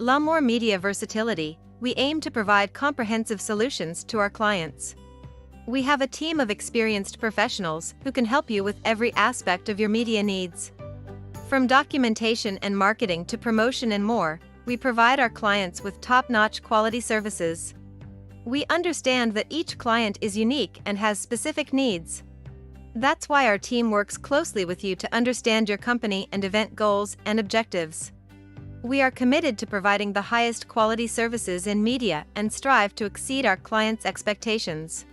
Lamour Media Versatility, we aim to provide comprehensive solutions to our clients. We have a team of experienced professionals who can help you with every aspect of your media needs. From documentation and marketing to promotion and more, we provide our clients with top-notch quality services. We understand that each client is unique and has specific needs. That's why our team works closely with you to understand your company and event goals and objectives. We are committed to providing the highest quality services in media and strive to exceed our clients' expectations.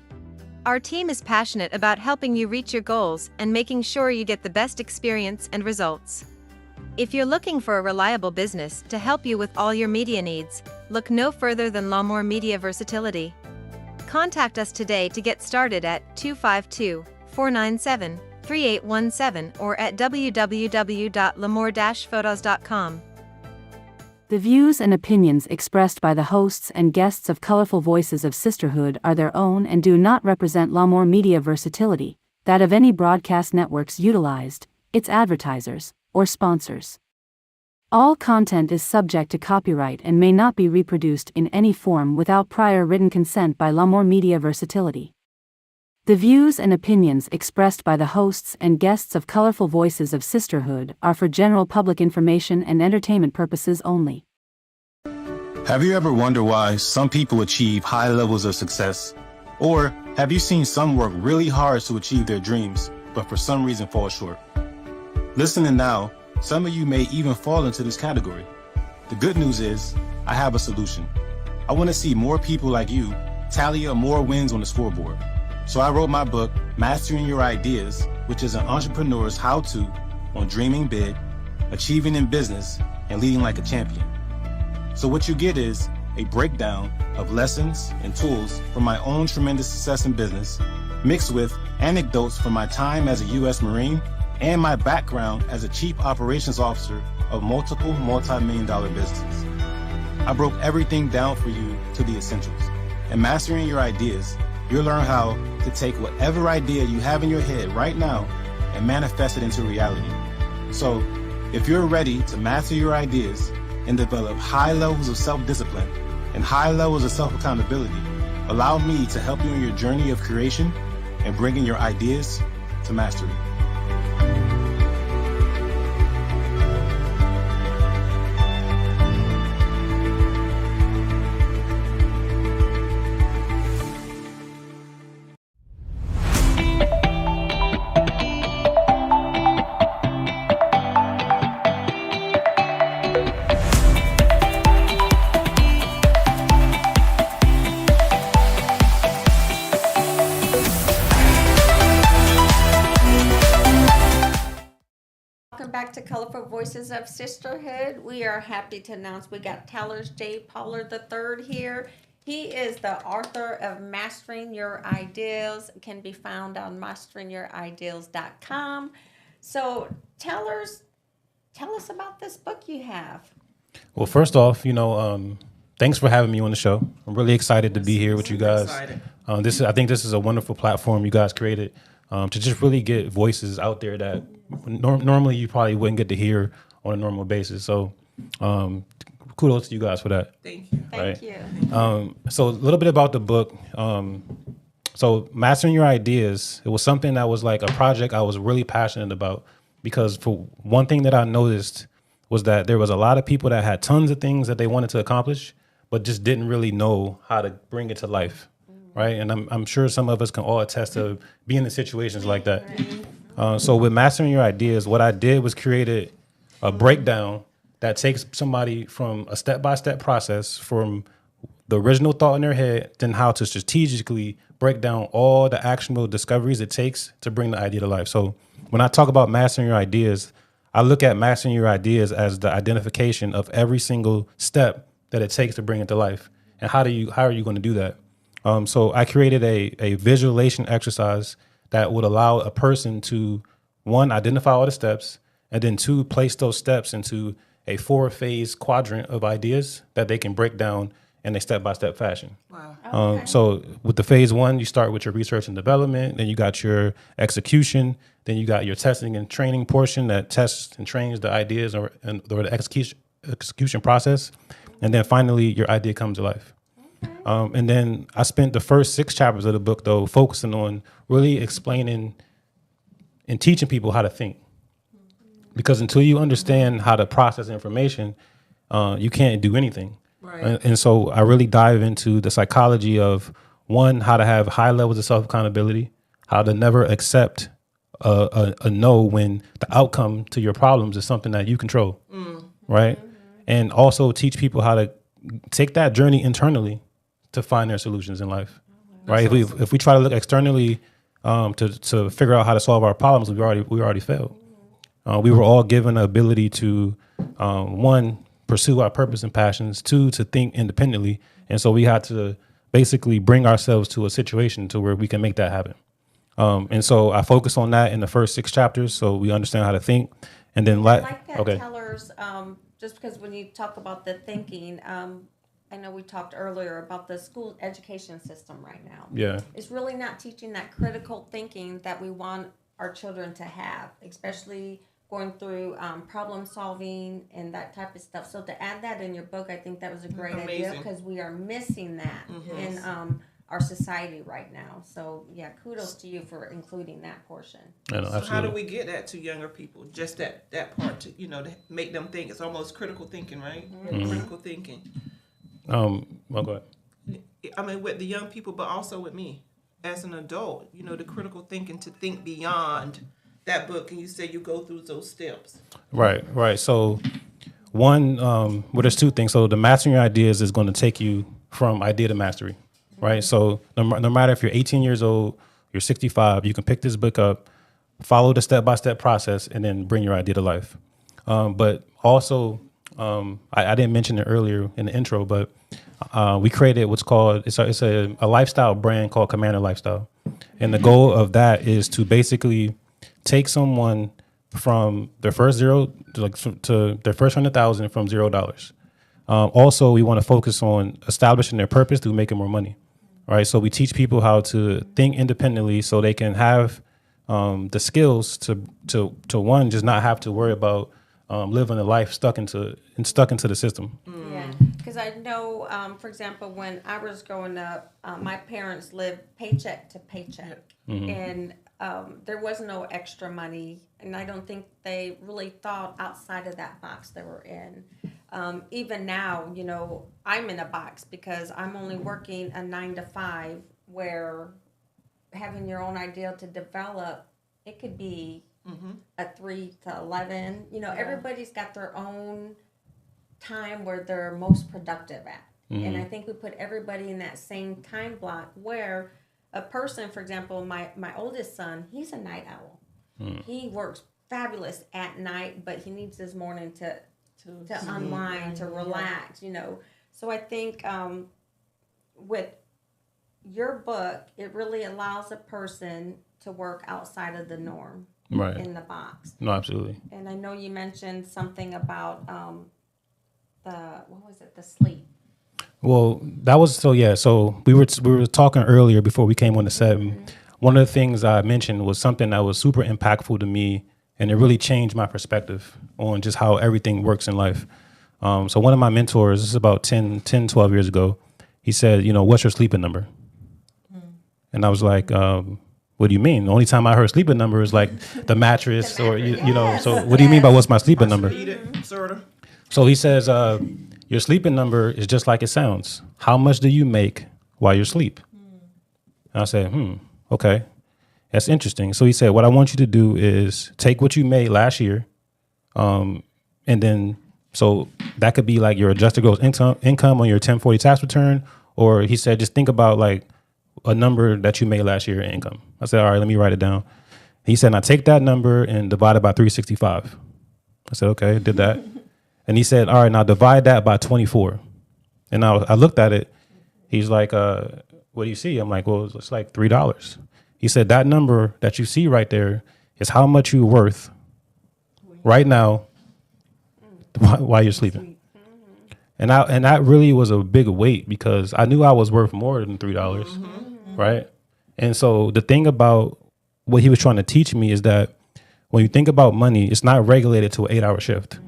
Our team is passionate about helping you reach your goals and making sure you get the best experience and results. If you're looking for a reliable business to help you with all your media needs, look no further than Lamour Media Versatility. Contact us today to get started at 252-497-3817 or at www.lamour-photos.com. The views and opinions expressed by the hosts and guests of Colorful Voices of Sisterhood are their own and do not represent Lamour Media Versatility, that of any broadcast networks utilized, its advertisers, or sponsors. All content is subject to copyright and may not be reproduced in any form without prior written consent by Lamour Media Versatility. The views and opinions expressed by the hosts and guests of Colorful Voices of Sisterhood are for general public information and entertainment purposes only. Have you ever wondered why some people achieve high levels of success? Or have you seen some work really hard to achieve their dreams, but for some reason fall short? Listening now, some of you may even fall into this category. The good news is, I have a solution. I want to see more people like you tally up more wins on the scoreboard. So I wrote my book, Mastering Your Ideas, which is an entrepreneur's how-to on dreaming big, achieving in business, and leading like a champion. So what you get is a breakdown of lessons and tools from my own tremendous success in business, mixed with anecdotes from my time as a U.S. Marine and my background as a chief operations officer of multiple multi-million-dollar businesses. I broke everything down for you to the essentials. In Mastering Your Ideas, you'll learn how to take whatever idea you have in your head right now and manifest it into reality. So, if you're ready to master your ideas and develop high levels of self-discipline and high levels of self-accountability, allow me to help you in your journey of creation and bringing your ideas to mastery. Back to Colorful Voices of Sisterhood. We are happy to announce we got Tellers J. Pollard III here. He is the author of Mastering Your Ideals. It can be found on masteringyourideals.com. So, Tellers, tell us about this book you have. Well, first off, thanks for having me on the show. I'm really excited to be here with you guys. I think this is a wonderful platform you guys created to just really get voices out there that normally you probably wouldn't get to hear on a normal basis. So kudos to you guys for that. Thank you. Thank you. So a little bit about the book. So Mastering Your Ideas, it was something that was like a project I was really passionate about, because for one thing that I noticed was that there was a lot of people that had tons of things that they wanted to accomplish, but just didn't really know how to bring it to life. Right. And I'm sure some of us can all attest to being in situations like that. So with Mastering Your Ideas, what I did was created a breakdown that takes somebody from a step-by-step process from the original thought in their head, then how to strategically break down all the actionable discoveries it takes to bring the idea to life. So when I talk about mastering your ideas, I look at mastering your ideas as the identification of every single step that it takes to bring it to life. And how are you going to do that? So I created a visualization exercise that would allow a person to, one, identify all the steps, and then two, place those steps into a 4-phase quadrant of ideas that they can break down in a step-by-step fashion. Wow. Okay. So with the phase 1, you start with your research and development, then you got your execution, then you got your testing and training portion that tests and trains the ideas or the execution process. And then finally, your idea comes to life. And then I spent the first 6 chapters of the book, though, focusing on really explaining and teaching people how to think. Because until you understand how to process information, you can't do anything. Right. And so I really dive into the psychology of, one, how to have high levels of self-accountability, how to never accept a no when the outcome to your problems is something that you control, right? And also teach people how to take that journey internally to find their solutions in life, right? If we try to look externally to figure out how to solve our problems, we already failed. We were all given the ability to, one, pursue our purpose and passions, 2, to think independently. And so we had to basically bring ourselves to a situation to where we can make that happen. And so I focus on that in the first 6 chapters, so we understand how to think. And then I like that, okay. Tellers, just because when you talk about the thinking, I know we talked earlier about the school education system right now. Yeah. It's really not teaching that critical thinking that we want our children to have, especially going through problem solving and that type of stuff. So to add that in your book, I think that was a great idea, because we are missing that in our society right now. So yeah, kudos to you for including that portion. So how do we get that to younger people? Just that part to, to make them think. It's almost critical thinking, right? Critical thinking. Well, go ahead. I mean, with the young people, but also with me as an adult, the critical thinking to think beyond that book. And you say you go through those steps. Right. So one, well, there's 2 things. So the mastering your ideas is going to take you from idea to mastery, right? So no matter if you're 18 years old, you're 65, you can pick this book up, follow the step-by-step process, and then bring your idea to life. But also, I didn't mention it earlier in the intro, but we created what's called, it's a lifestyle brand called Commander Lifestyle. And the goal of that is to basically take someone from their first zero to their first 100,000 from $0. Also, we want to focus on establishing their purpose through making more money. All right. So we teach people how to think independently so they can have the skills to one, just not have to worry about living a life stuck into the system. Yeah, because I know, for example, when I was growing up, my parents lived paycheck to paycheck, and there was no extra money, and I don't think they really thought outside of that box they were in. Even now, I'm in a box because I'm only working a 9 to 5, where having your own idea to develop, it could be a 3 to 11. Everybody's got their own time where they're most productive at. And I think we put everybody in that same time block where a person, for example, my oldest son, he's a night owl. He works fabulous at night, but he needs his morning to unwind, to relax, So I think with your book, it really allows a person to work outside of the norm. Right. In the box. No, absolutely. And I know you mentioned something about the sleep. Well, that was so we were talking earlier before we came on the set. And one of the things I mentioned was something that was super impactful to me, and it really changed my perspective on just how everything works in life. So one of my mentors, this is about 10, 12 years ago, he said, what's your sleeping number? And I was like, what do you mean? The only time I heard sleeping number is like the mattress or, so what do you mean by what's my sleeping number? So he says, your sleeping number is just like it sounds. How much do you make while you sleep? And I said, okay, that's interesting. So he said, what I want you to do is take what you made last year. And then, so that could be like your adjusted gross income on your 1040 tax return. Or he said, just think about like a number that you made last year in income. I said, all right, let me write it down. He said, now take that number and divide it by 365. I said, okay, did that. And he said, all right, now divide that by 24. And I looked at it. He's like, what do you see? I'm like, well, it's like $3. He said, that number that you see right there is how much you're worth right now while you're sleeping. And that really was a big weight because I knew I was worth more than $3, right? And so the thing about what he was trying to teach me is that when you think about money, it's not regulated to an 8-hour shift,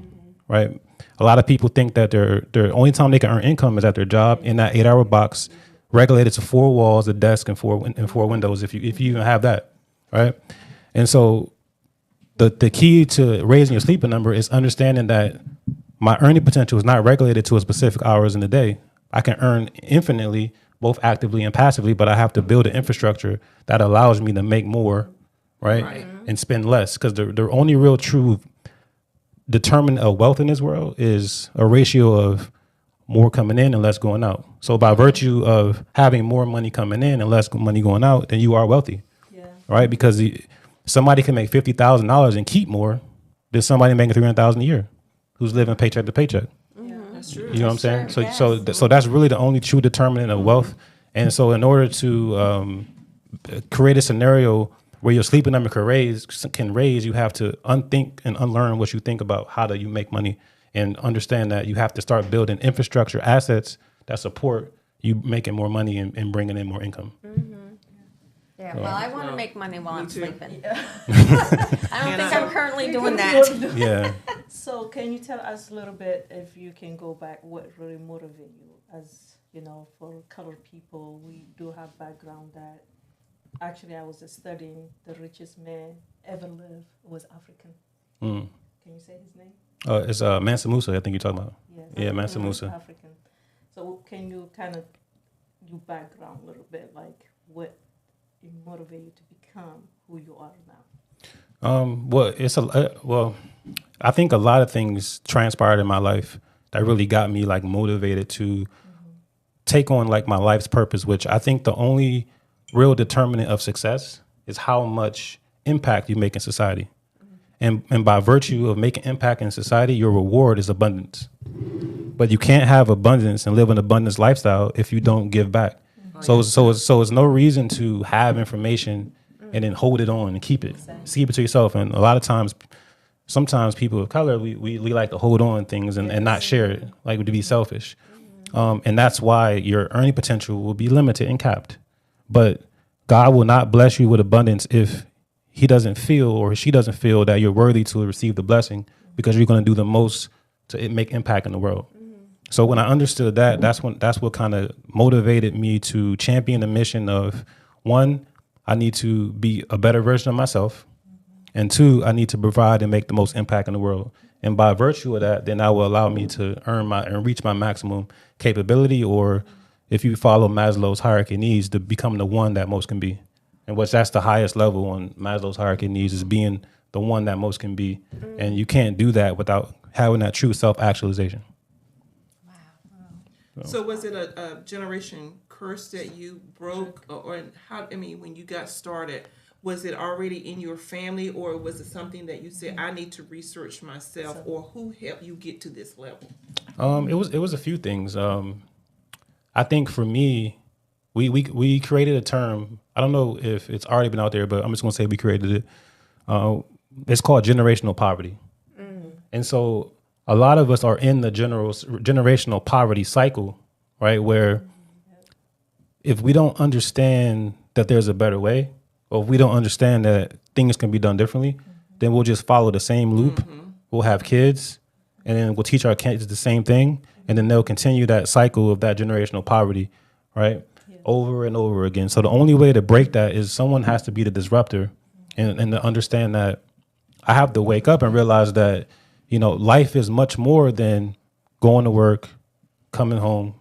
right? A lot of people think that their only time they can earn income is at their job in that 8-hour box, regulated to 4 walls, a desk, and four windows. If you even have that, right? And so the key to raising your sleeping number is understanding that my earning potential is not regulated to a specific hours in the day. I can earn infinitely, both actively and passively, but I have to build an infrastructure that allows me to make more, right? And spend less. Because the only real true determinant of wealth in this world is a ratio of more coming in and less going out. So by virtue of having more money coming in and less money going out, then you are wealthy, right? Because somebody can make $50,000 and keep more than somebody making $300,000 a year, who's living paycheck to paycheck. That's true. You know what I'm saying? Sure, So that's really the only true determinant of wealth. And so in order to create a scenario where your sleeping number can raise, you have to unthink and unlearn what you think about how do you make money, and understand that you have to start building infrastructure assets that support you making more money and bringing in more income. Yeah, well, I want to make money while I'm too. sleeping. I don't think I'm currently doing that. Yeah. So can you tell us a little bit, if you can go back, what really motivated you? As you know, for colored people, we do have background that actually I was studying the richest man ever lived was African. Mm. Can you say his name? It's Mansa Musa, I think you're talking about. Yes. Yeah, Mansa Musa. African. So can you kind of do background a little bit, like what motivated you to become who you are now? Well, I think a lot of things transpired in my life that really got me like motivated to take on like my life's purpose, which I think the only real determinant of success is how much impact you make in society. And by virtue of making impact in society, your reward is abundance. But you can't have abundance and live an abundance lifestyle if you don't give back. So it's no reason to have information and then hold it on and keep it to yourself. And a lot of times, sometimes people of color, we like to hold on things and not share it, like to be selfish. And that's why your earning potential will be limited and capped. But God will not bless you with abundance if he doesn't feel or she doesn't feel that you're worthy to receive the blessing, because you're going to do the most to make impact in the world. So when I understood that, that's what kind of motivated me to champion the mission of, one, I need to be a better version of myself. And two, I need to provide and make the most impact in the world. And by virtue of that, then that will allow me to earn and reach my maximum capability, or if you follow Maslow's hierarchy of needs, to become the one that most can be. And that's the highest level on Maslow's hierarchy of needs, is being the one that most can be. And you can't do that without having that true self-actualization. So was it a generation curse that you broke, or how? I mean, when you got started, was it already in your family, or was it something that you said, I need to research myself, or who helped you get to this level? It was a few things. I think for me, we created a term. I don't know if it's already been out there, but I'm just gonna say we created it. It's called generational poverty, and so a lot of us are in the generational poverty cycle, right? Where if we don't understand that there's a better way, or if we don't understand that things can be done differently, then we'll just follow the same loop. We'll have kids, and then we'll teach our kids the same thing, and then they'll continue that cycle of that generational poverty, right? Over and over again. So the only way to break that is someone has to be the disruptor, and to understand that I have to wake up and realize that, you know, life is much more than going to work, coming home,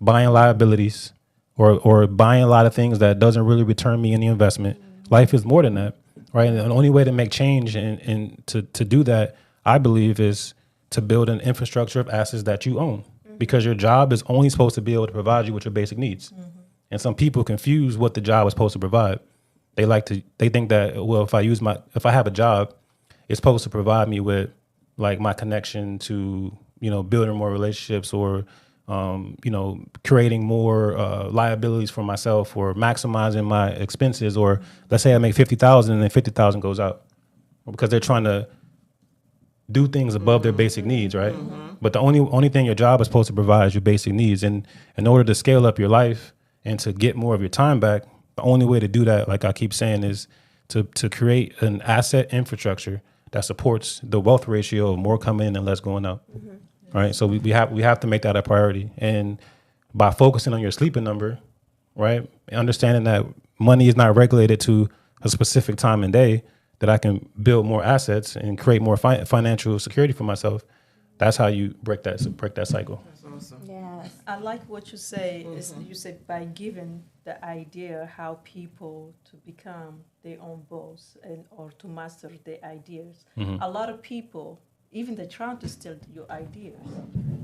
buying liabilities, or buying a lot of things that doesn't really return me any investment. Life is more than that, right? And the only way to make change and to do that, I believe, is to build an infrastructure of assets that you own, because your job is only supposed to be able to provide you with your basic needs. And some people confuse what the job is supposed to provide. They think that, well, if I have a job, it's supposed to provide me with like my connection to, you know, building more relationships, or, you know, creating more liabilities for myself, or maximizing my expenses. Or let's say I make $50,000 and then $50,000 goes out, because they're trying to do things above their basic needs, right? But the only thing your job is supposed to provide is your basic needs. And in order to scale up your life and to get more of your time back, the only way to do that, like I keep saying, is to create an asset infrastructure that supports the wealth ratio of more coming in and less going out. right? So we have to make that a priority. And by focusing on your sleeping number, right, understanding that money is not regulated to a specific time and day, that I can build more assets and create more financial security for myself. That's how you break that cycle. That's awesome. Yes. I like what you say. Is you say by giving the idea how people to become their own boss and or to master their ideas. A lot of people, even they're trying to steal your ideas.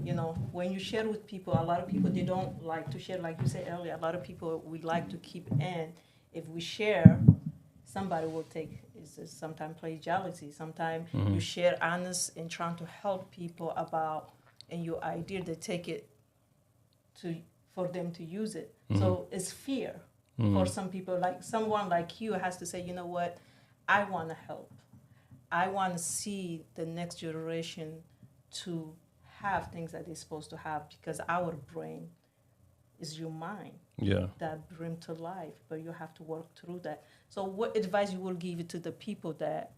You know, when you share with people, a lot of people they don't like to share. Like you said earlier, a lot of people we like to keep in. If we share, somebody will take. Sometimes play jealousy. Sometimes you share honest and trying to help people about and your idea. They take it to for them to use it. So it's fear for some people. Like someone like you has to say, you know what, I want to help. I want to see the next generation to have things that they're supposed to have because our brain is your mind. Yeah. That bring to life, but you have to work through that. So what advice you will give to the people that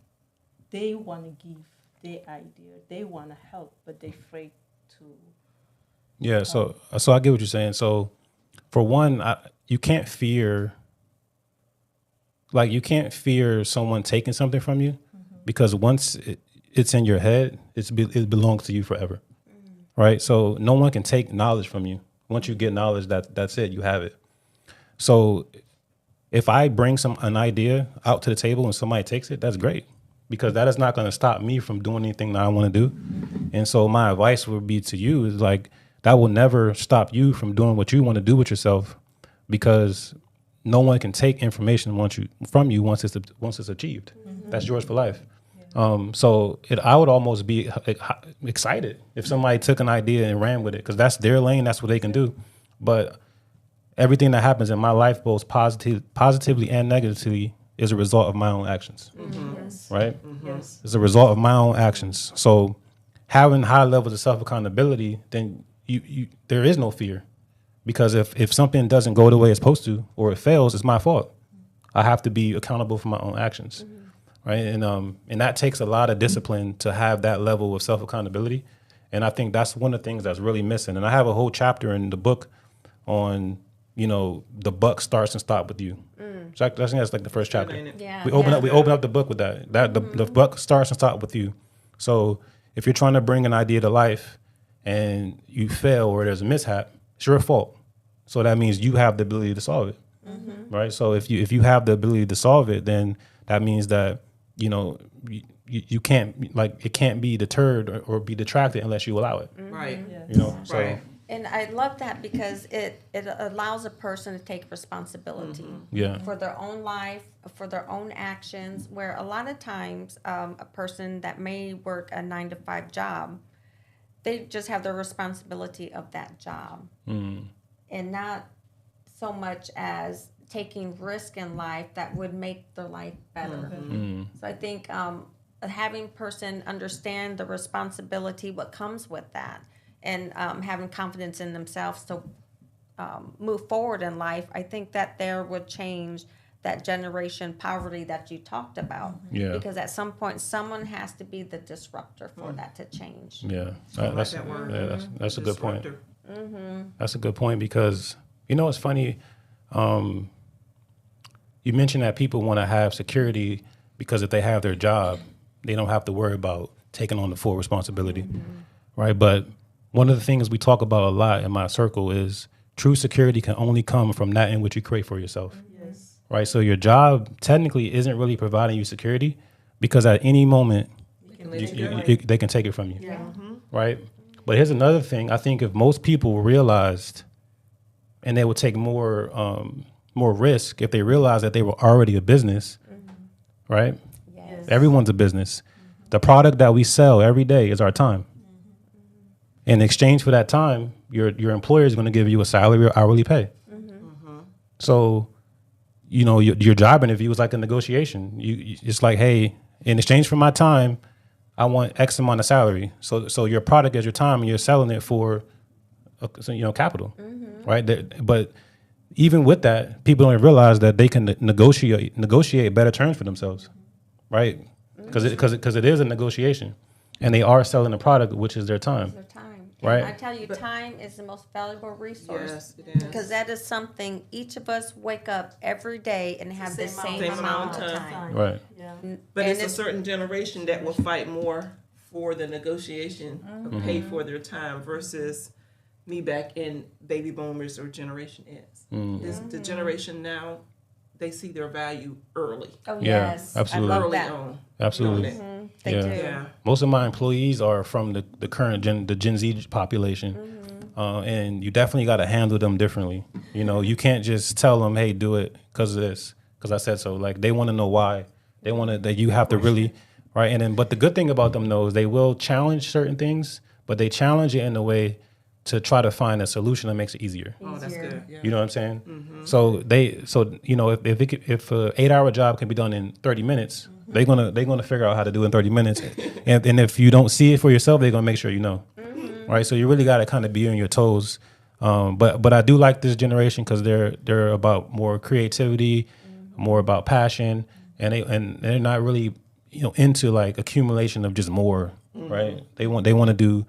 they want to give their idea, they want to help, but they're afraid to. Yeah. So I get what you're saying. So for one, you can't fear someone taking something from you because once it's in your head, it belongs to you forever. Right. So no one can take knowledge from you. Once you get knowledge, that's it. You have it. So if I bring an idea out to the table and somebody takes it, that's great because that is not going to stop me from doing anything that I want to do. And so my advice would be to you is like, that will never stop you from doing what you want to do with yourself because no one can take information from you once it's achieved. That's yours for life. So I would almost be excited if somebody took an idea and ran with it because that's their lane. That's what they can do. But everything that happens in my life, both positively and negatively, is a result of my own actions. Yes. Right? Yes. It's a result of my own actions. So having high levels of self-accountability, then there is no fear. Because if something doesn't go the way it's supposed to or it fails, it's my fault. I have to be accountable for my own actions. Right. And that takes a lot of discipline to have that level of self-accountability. And I think that's one of the things that's really missing. And I have a whole chapter in the book on, the buck starts and stops with you. So I think that's like the first chapter. Yeah. We open up the book with that. The buck starts and stops with you. So if you're trying to bring an idea to life and you fail or there's a mishap, it's your fault. So that means you have the ability to solve it. Right. So if you have the ability to solve it, then that means that you can't it can't be deterred or be detracted unless you allow it. Right. Yes. So Right. And I love that because it allows a person to take responsibility yeah. for their own life, for their own actions, where a lot of times a person that may work a 9-to-5 job, they just have the responsibility of that job and not so much as taking risk in life that would make their life better. So I think having person understand the responsibility, what comes with that, and having confidence in themselves to move forward in life, I think that there would change that generation poverty that you talked about. Yeah. Because at some point, someone has to be the disruptor for that to change. Yeah. I like That's that word. that's a good point. Disruptor. That's a good point because it's funny. You mentioned that people want to have security because if they have their job, they don't have to worry about taking on the full responsibility, right? But one of the things we talk about a lot in my circle is true security can only come from that in which you create for yourself, Yes. right? So your job technically isn't really providing you security because at any moment they can take it from you, Yeah. right? But here's another thing. I think if most people realized and they would take more risk if they realized that they were already a business, right? Yes. Everyone's a business. The product that we sell every day is our time. In exchange for that time, your employer is going to give you a salary or hourly pay. So, your job interview is like a negotiation. It's like, hey, in exchange for my time, I want X amount of salary. So your product is your time, and you're selling it for, capital, right? But even with that, people don't realize that they can negotiate better terms for themselves, right? Because it is a negotiation, and they are selling a product, which is their time. Their time. Right. I tell you, time is the most valuable resource. Yes, it is. Because that is something each of us wake up every day and have the same amount of time. Right. Yeah. But And it's a certain generation that will fight more for the negotiation of pay for their time versus me back in baby boomers or Generation X. This, the generation now, they see their value early. Oh, Yeah, yes. absolutely. I love Early that. on. Absolutely. You know that. They Yeah. do. Yeah. Most of my employees are from the current the Gen Z population, and you definitely got to handle them differently. You know, you can't just tell them, "Hey, do it because of this," because I said so. Like they want to know why. They want to that you have to really right. And then, but the good thing about them though is they will challenge certain things, but they challenge it in a way to try to find a solution that makes it easier. Oh, that's good. Yeah. You know what I'm saying? So you know, if a 8-hour job can be done in 30 minutes, they're gonna figure out how to do it in 30 minutes. and if you don't see it for yourself, they're gonna make sure you know. Right? So you really got to kind of be on your toes. But I do like this generation because they're about more creativity, more about passion, and they're not really into like accumulation of just more. Right? They want to do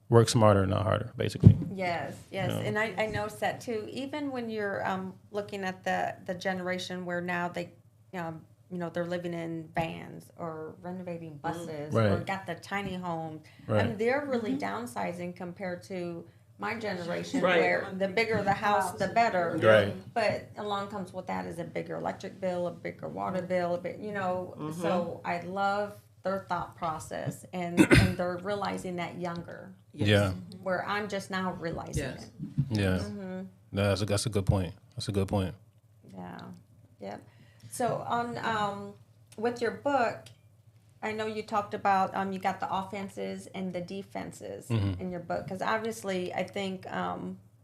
work smarter, not harder, basically. Yes, yes, and I noticed that too. Even when you're looking at the generation where now they, they're living in vans or renovating buses or Right. got the tiny homes. I Right. mean, they're really downsizing compared to my generation, Right. where the bigger the house, the better. Right. But along comes with that is a bigger electric bill, a bigger water bill, a bit, So I love their thought process, and they're realizing that younger, Yes. Yeah. where I'm just now realizing Yes. it. Yeah. No, that's a good point. That's a good point. Yeah, yep. So on with your book, I know you talked about you got the offenses and the defenses in your book, because obviously I think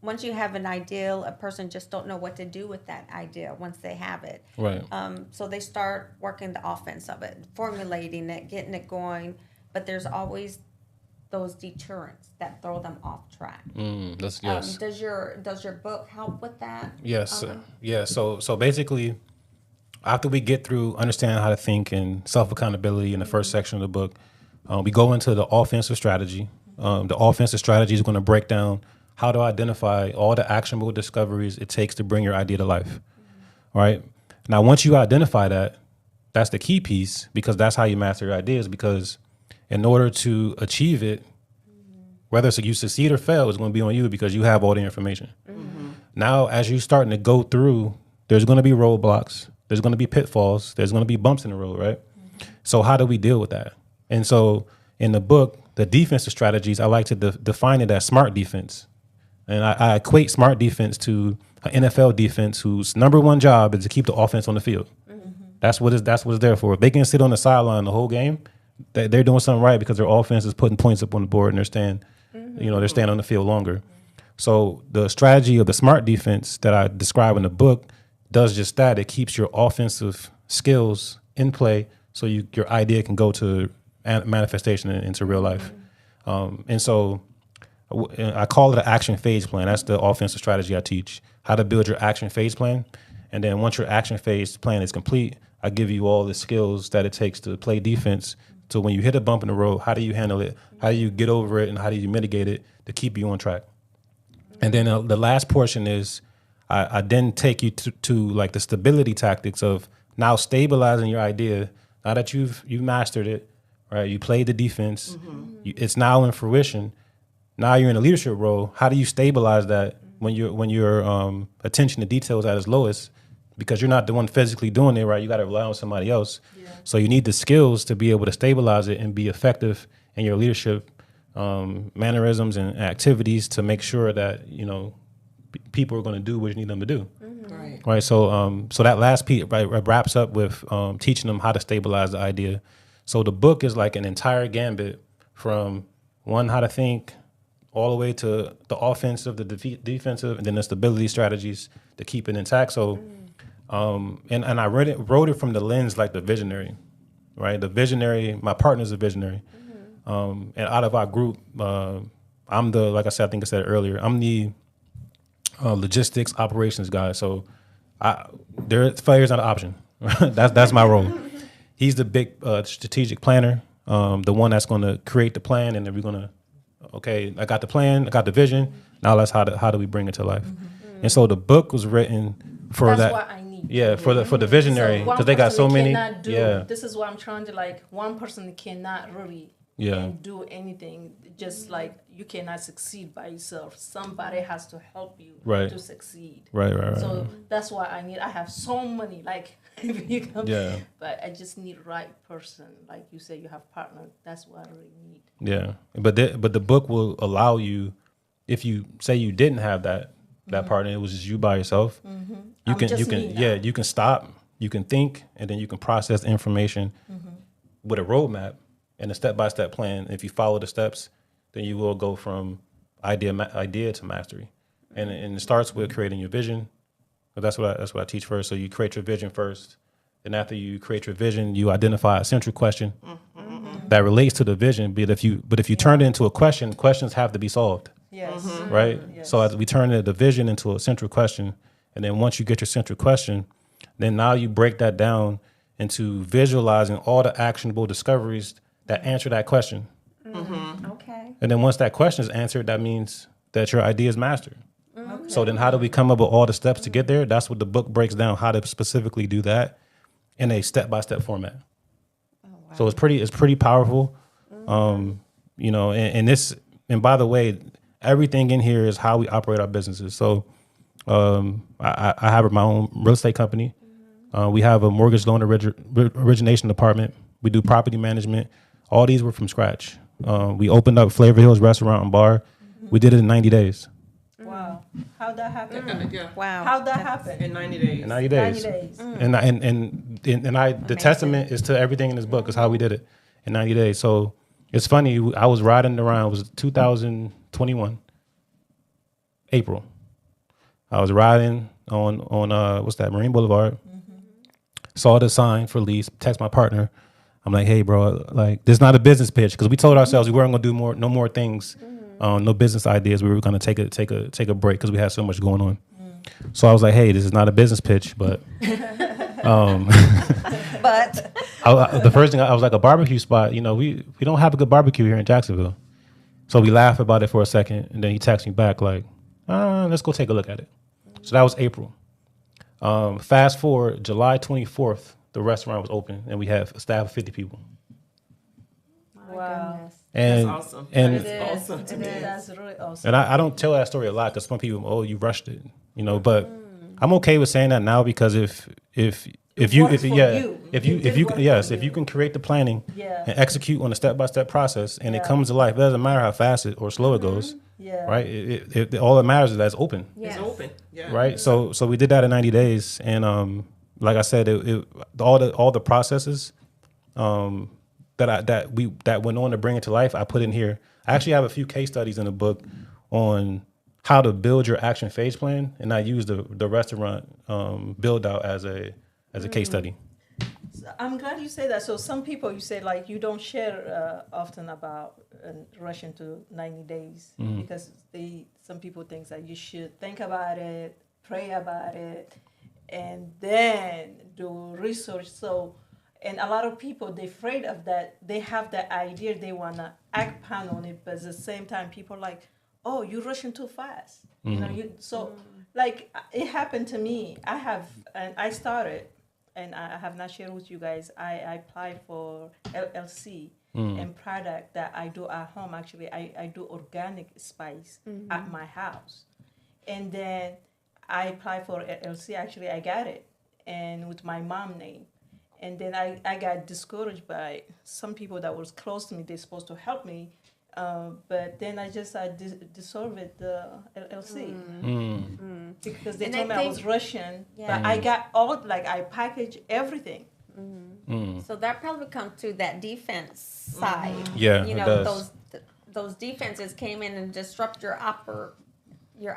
once you have an ideal, a person just don't know what to do with that idea once they have it. Right. So they start working the offense of it, formulating it, getting it going, but there's always those deterrents that throw them off track. That's yes. Does your book help with that? Yes. Yeah. So basically, after we get through understanding how to think and self accountability in the first section of the book, we go into the offensive strategy. The offensive strategy is going to break down how to identify all the actionable discoveries it takes to bring your idea to life. Right. Now, once you identify that, that's the key piece, because that's how you master your ideas. Because in order to achieve it, whether it's you succeed or fail, is going to be on you because you have all the information. Now, as you're starting to go through, there's going to be roadblocks. There's going to be pitfalls. There's going to be bumps in the road, right? So how do we deal with that? And so in the book, the defensive strategies, I like to define it as smart defense. And I equate smart defense to an NFL defense whose number one job is to keep the offense on the field. That's what it's there for. If they can sit on the sideline the whole game, they're doing something right, because their offense is putting points up on the board and they're staying on the field longer. So the strategy of the smart defense that I describe in the book does just that. It keeps your offensive skills in play so your idea can go to manifestation into real life. And so I call it an action phase plan. That's the offensive strategy I teach, how to build your action phase plan. And then once your action phase plan is complete, I give you all the skills that it takes to play defense. So when you hit a bump in the road, how do you handle it? How do you get over it? And how do you mitigate it to keep you on track? And then the last portion is I then take you to like the stability tactics of now stabilizing your idea. Now that you've mastered it, right? You played the defense. It's now in fruition. Now you're in a leadership role. How do you stabilize that when your attention to detail is at its lowest? Because you're not the one physically doing it, right? You got to rely on somebody else. Yeah. So you need the skills to be able to stabilize it and be effective in your leadership mannerisms and activities to make sure that people are going to do what you need them to do. Right. So that last piece wraps up with teaching them how to stabilize the idea. So the book is like an entire gambit from how to think, all the way to the offensive, the defensive, and then the stability strategies to keep it intact. So, and I wrote it from the lens like the visionary, right? The visionary, my partner's a visionary. And out of our group, I'm like I said, I think I said it earlier, I'm the logistics operations guy. So failure is not an option. That's my role. He's the big strategic planner, the one that's going to create the plan, and then we're going to okay, I got the plan, I got the vision. Now let's how do we bring it to life? And so the book was written for That's that. what I need. Yeah, for the visionary, So one because they got so person many. cannot do. Yeah, This is what I'm trying to like. One person cannot really do anything. Just like you cannot succeed by yourself. Somebody has to help you Right. to succeed. right. So that's why I need. I have so many like. If you come, Yeah. But I just need right person. Like you say, you have partner. That's what I really need. Yeah, but the book will allow you, if you say you didn't have that partner, it was just you by yourself. You I'm can just me now. yeah, you can stop, you can think, and then you can process the information with a roadmap and a step-by-step plan. If you follow the steps, then you will go from idea to mastery, and it starts with creating your vision. But that's what I teach first. So you create your vision first, and after you create your vision, you identify a central question that relates to the vision. But if you turn it into a question, questions have to be solved. Yes. Right? Yes. So as we turn the vision into a central question, and then once you get your central question, then now you break that down into visualizing all the actionable discoveries that answer that question. Okay. And then once that question is answered, that means that your idea is mastered. So then how do we come up with all the steps to get there? That's what the book breaks down, how to specifically do that in a step-by-step format. So it's pretty powerful. You know, and by the way, everything in here is how we operate our businesses. So I have my own real estate company. We have a mortgage loan origination department. We do property management. All these were from scratch. We opened up Flavor Hills Restaurant and Bar. We did it in 90 days. Wow. How'd that happen? Yeah. Wow. How'd that happen? In 90 days. In 90 days. 90 days. And the testament is to everything in this book is how we did it in 90 days. So it's funny. I was riding around. It was 2021, April. I was riding on what's that, Marine Boulevard. Saw the sign for lease. Text my partner. I'm like, hey, bro, like this is not a business pitch, because we told ourselves we weren't gonna do no more things, no business ideas. We were gonna take a break because we had so much going on. So I was like, hey, this is not a business pitch, but But the first thing I was like, a barbecue spot. You know, we don't have a good barbecue here in Jacksonville. So we laughed about it for a second, and then he texted me back like, let's go take a look at it. So that was April. Fast forward, July 24th, the restaurant was open, and we had a staff of 50 people. Wow. And That's awesome. and That's awesome to me. That's really awesome. and I don't tell that story a lot because some people, oh, you rushed it, you know. But I'm okay with saying that now, because if you works for you. if It you did work yes, for if you you. can create the planning Yeah. and execute on a step-by-step process, and it Yeah. comes to life, it doesn't matter how fast it or slow it goes, Yeah. right? It all that matters is that it's open. yes. It's open. Yeah. Right. So we did that in 90 days. And like I said, all the processes that went on to bring it to life, I put in here. I actually have a few case studies in the book on how to build your action phase plan, and I use the restaurant build out as a case study. I'm glad you say that. So some people, you say like you don't share often about rushing to 90 days because some people think that you should think about it, pray about it, and then do research. So, and a lot of people, they're afraid of that. They have the idea, they want to act upon on it, but at the same time, people are like, oh, you're rushing too fast. You know, like it happened to me. I started, and I have not shared with you guys, I applied for LLC and product that I do at home. Actually, I do organic spice at my house. And then I applied for LLC. Actually, I got it, and with my mom name. And then I got discouraged by some people that was close to me. They're supposed to help me. But then I dissolved the LLC because they And told I me I think- was Russian. Yeah. But I got I packaged everything. So that probably comes to that defense side. Yeah, You it know, does. those defenses came in and disrupt your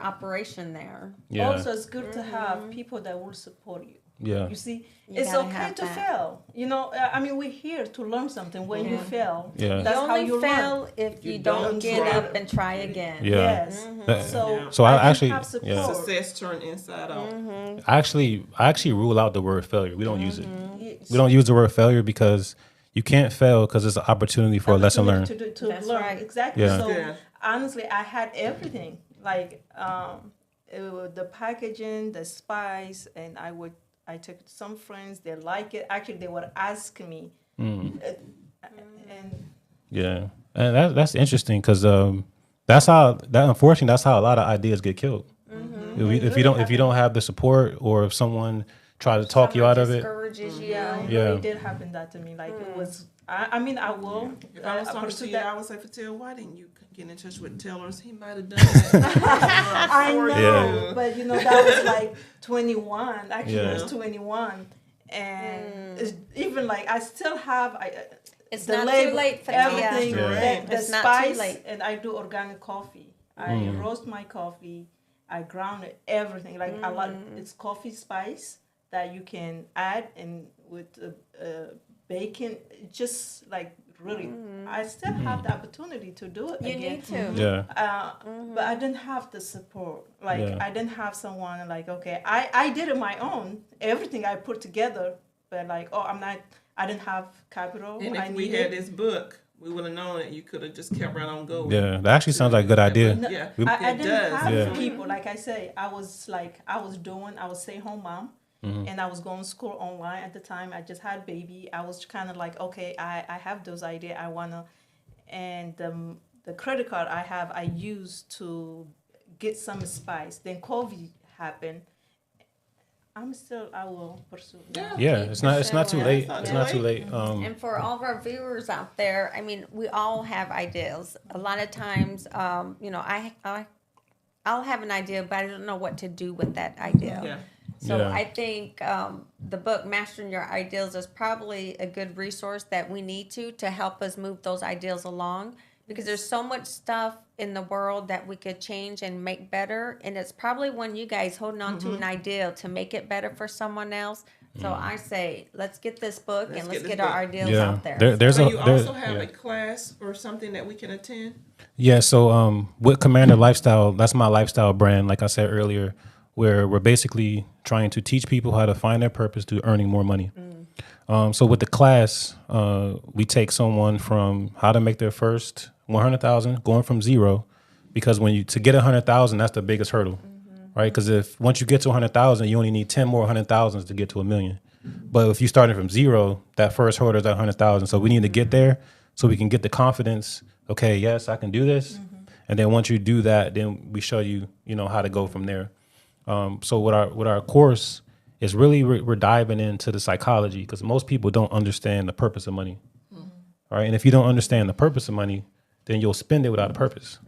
operation there. Yeah. Also, it's good to have people that will support you. Yeah. You see, You it's gotta okay have to that. fail. You know, I mean, we're here to learn something. When you fail, Yeah. that's you how only you fail learn. if you You don't don't get try. up and try again. Yeah. Yes. That- So I do actually- have support. yeah. Success turned inside out. I actually rule out the word failure. We don't use it. Yes. We don't use the word failure because you can't fail because it's an opportunity for a lesson learned. To That's learn. right. Exactly. Yeah. So Yeah. honestly, I had everything. Like the packaging, the spice, and I took it to some friends. They like it. Actually, they would ask me, and Yeah, and that's interesting because unfortunately that's how a lot of ideas get killed. If you don't have the support, or if someone try to talk you out of it. Discourages you. yeah, it Yeah. really did happen that to me. Like it was. I mean, I will. If I was talking to pursue you, that. I would say, Fatil, why didn't you get in touch with Taylor's? He might have done that. I know, Yeah. but that was like 21. Actually, Yeah. it was 21, and it's even like I still have. It's the not label, too late for everything. Yeah. The It's not too spice, late. and I do organic coffee. I roast my coffee. I ground it, everything. Like a lot. It's coffee spice that you can add and with bacon. Just like really, I still have the opportunity to do it You again. need to. Yeah, But I didn't have the support. Like Yeah. I didn't have someone like, okay, I did it my own. Everything I put together, but like, I didn't have capital. And I if we needed. had this book, we would have known that you could have just kept right on going. yeah. That actually sounds like a good idea. No, Yeah, I it didn't does. have Yeah. people. Like I say, I was stay-home mom, and I was going to school online at the time. I just had baby. I was kind of like, okay, I have those ideas. I wanna, and the credit card I used to get some spice. Then COVID happened. I will pursue. that. Yeah, it's not too late. It's not too late. And for all of our viewers out there, I mean, we all have ideas. A lot of times, I'll have an idea, but I don't know what to do with that idea. Yeah. So Yeah. I think the book Mastering Your Ideals is probably a good resource that we need to help us move those ideals along, because there's so much stuff in the world that we could change and make better, and it's probably when you guys holding on to an ideal to make it better for someone else. So I say, let's get this book and let's this get our book. ideals Yeah. out there. There's So a you there, also have yeah. a class or something that we can attend? Yeah, so with Commander Lifestyle, that's my lifestyle brand, like I said earlier, where we're basically trying to teach people how to find their purpose through earning more money. So with the class, we take someone from how to make their first 100,000, going from zero, because to get 100,000, that's the biggest hurdle, right? Because if once you get to 100,000, you only need 10 more 100,000s to get to 1,000,000. But if you started from zero, that first hurdle is at 100,000. So we need to get there so we can get the confidence. Okay, yes, I can do this. And then once you do that, then we show you, how to go from there. So with our course is really we're diving into the psychology, because most people don't understand the purpose of money. All right, and if you don't understand the purpose of money, then you'll spend it without a purpose.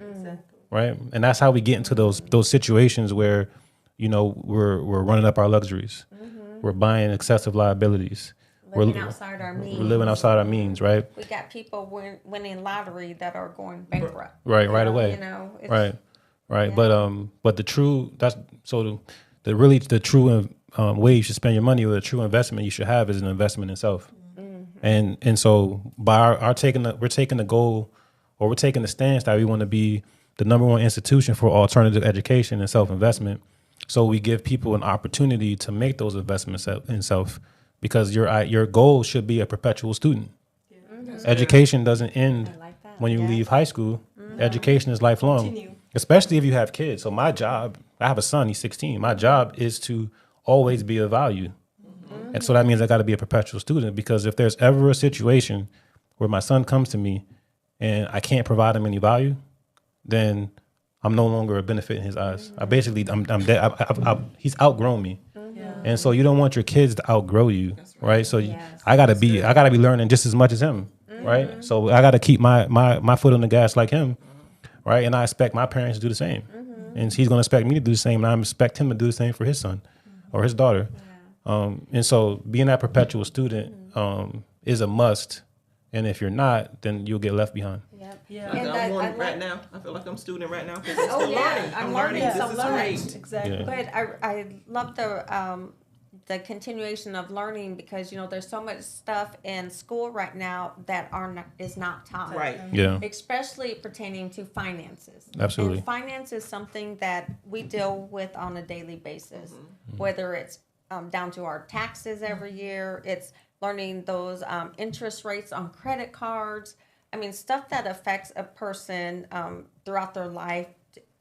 Right, and that's how we get into those situations where, we're running up our luxuries, we're buying excessive liabilities, Living outside our means. we're living outside our means. Right, We got people winning lottery that are going bankrupt. right away. It's, Right. But the true the true way you should spend your money, or the true investment you should have, is an investment in self. And so by we're taking the goal, or we're taking the stance that we want to be the number one institution for alternative education and self-investment. So we give people an opportunity to make those investments in self, because your goal should be a perpetual student. Education doesn't end like that. when you leave high school. Education is lifelong. Continue. Especially if you have kids. So my job, I have a son, he's 16. My job is to always be of value. And so that means I got to be a perpetual student, because if there's ever a situation where my son comes to me and I can't provide him any value, then I'm no longer a benefit in his eyes. I'm dead. He's outgrown me. And so you don't want your kids to outgrow you, right? So I gotta be learning just as much as him, right? So I gotta keep my foot on the gas like him, right? And I expect my parents to do the same, and he's gonna expect me to do the same, and I expect him to do the same for his son or his daughter. And so being that perpetual student is a must, and if you're not, then you'll get left behind. Yep. Yeah. And I'm one I like- right now. I feel like I'm a student right now because I'm Oh, still yeah. learning. I'm learning This so is much. great. Exactly. Yeah. But I love the continuation of learning, because there's so much stuff in school right now that is not taught. Right. Yeah, Especially pertaining to finances. Absolutely. And finance is something that we deal with on a daily basis, whether it's down to our taxes every year, it's learning those interest rates on credit cards, I mean, stuff that affects a person throughout their life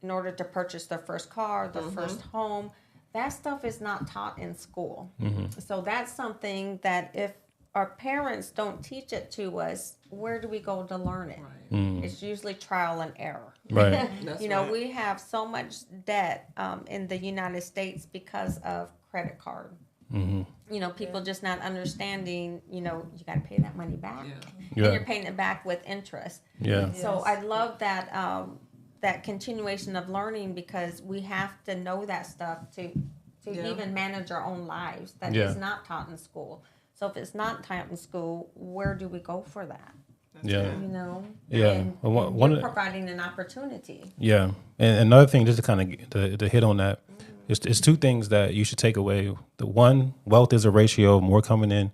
in order to purchase their first car, their first home. That stuff is not taught in school. So that's something that if our parents don't teach it to us, where do we go to learn it? It's usually trial and error. Right. We have so much debt in the United States because of credit card. People just not understanding, you got to pay that money back. Yeah. And you're paying it back with interest. Yeah. So I love that that continuation of learning, because we have to know that stuff to even manage our own lives. That is not taught in school. So if it's not taught in school, where do we go for that? Yeah. Yeah. Yeah. And you're providing an opportunity. Yeah. And another thing, just to kind of to hit on that, it's two things that you should take away. The one, wealth is a ratio of more coming in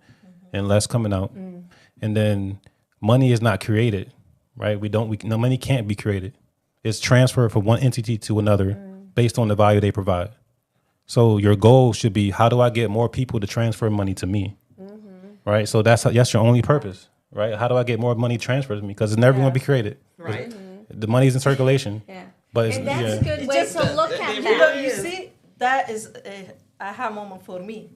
and less coming out. And then money is not created, right? No, money can't be created. It's transferred from one entity to another based on the value they provide. So your goal should be, how do I get more people to transfer money to me? Right? So that's your only purpose, right? How do I get more money transferred to me? Because it's never going to be created. Right. The money's in circulation. Yeah. But it's, And that's a good way Just to look at You that. see, that is a aha moment for me.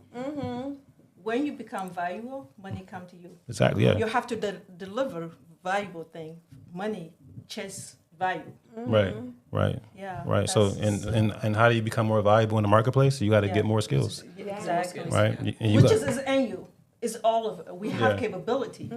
When you become valuable, money come to you. Exactly, yeah. You have to deliver valuable thing. Money chase value. Right. Yeah. Right. So and how do you become more valuable in the marketplace? You got to get more skills. Exactly. Right. And you Which got, is in you. It's all of it. We have Yeah. capability.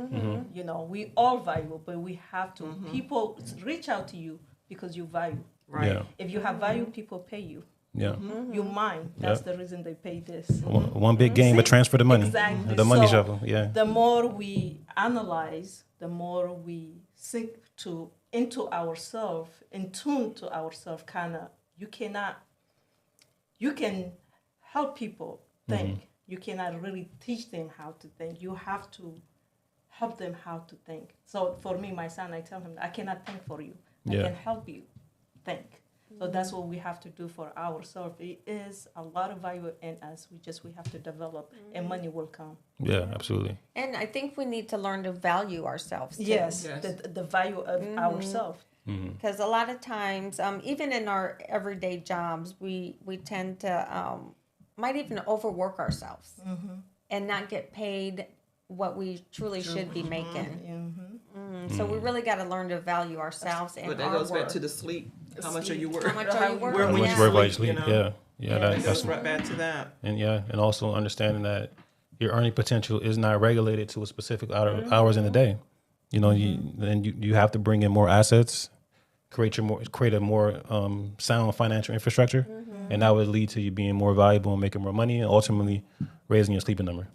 We all valuable, but we have to. People reach out to you because you value. Right. Yeah. If you have value, people pay you. Yeah. You mind. That's the reason they pay this. One big game, but transfer the money. Exactly. The money So, shuffle. Yeah. The more we analyze, the more we sink into ourselves, in tune to ourselves. You can help people think. You cannot really teach them how to think. You have to help them how to think. So for me, my son, I tell him, I cannot think for you. I Yeah. can help you think. So that's what we have to do for ourselves. It is a lot of value in us. We have to develop, and money will come. Yeah, absolutely. And I think we need to learn to value ourselves too. Yes, Yes. the value of ourselves. Because a lot of times, even in our everyday jobs, we tend to might even overwork ourselves and not get paid what we truly should be making. So we really got to learn to value ourselves and But that our goes work. back to the sleep. How much are you worth? How much are you Where working? when Much you work while you sleep, sleep. you know? Yeah. It That's goes right back to that. and also understanding that your earning potential is not regulated to a specific hours in the day. You have to bring in more assets, create a more sound financial infrastructure, and that would lead to you being more valuable and making more money, and ultimately raising your sleeping number.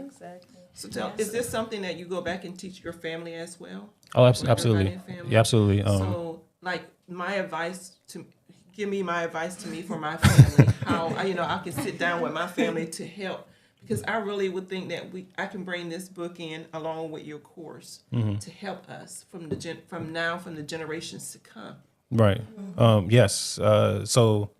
Exactly. So is this something that you go back and teach your family as well? Oh, Like absolutely, everybody in family? yeah, absolutely. So, like, give me my advice to me for my family. How I can sit down with my family to help, because I really would think that I can bring this book in along with your course to help us from the generations to come. Right. Yes. So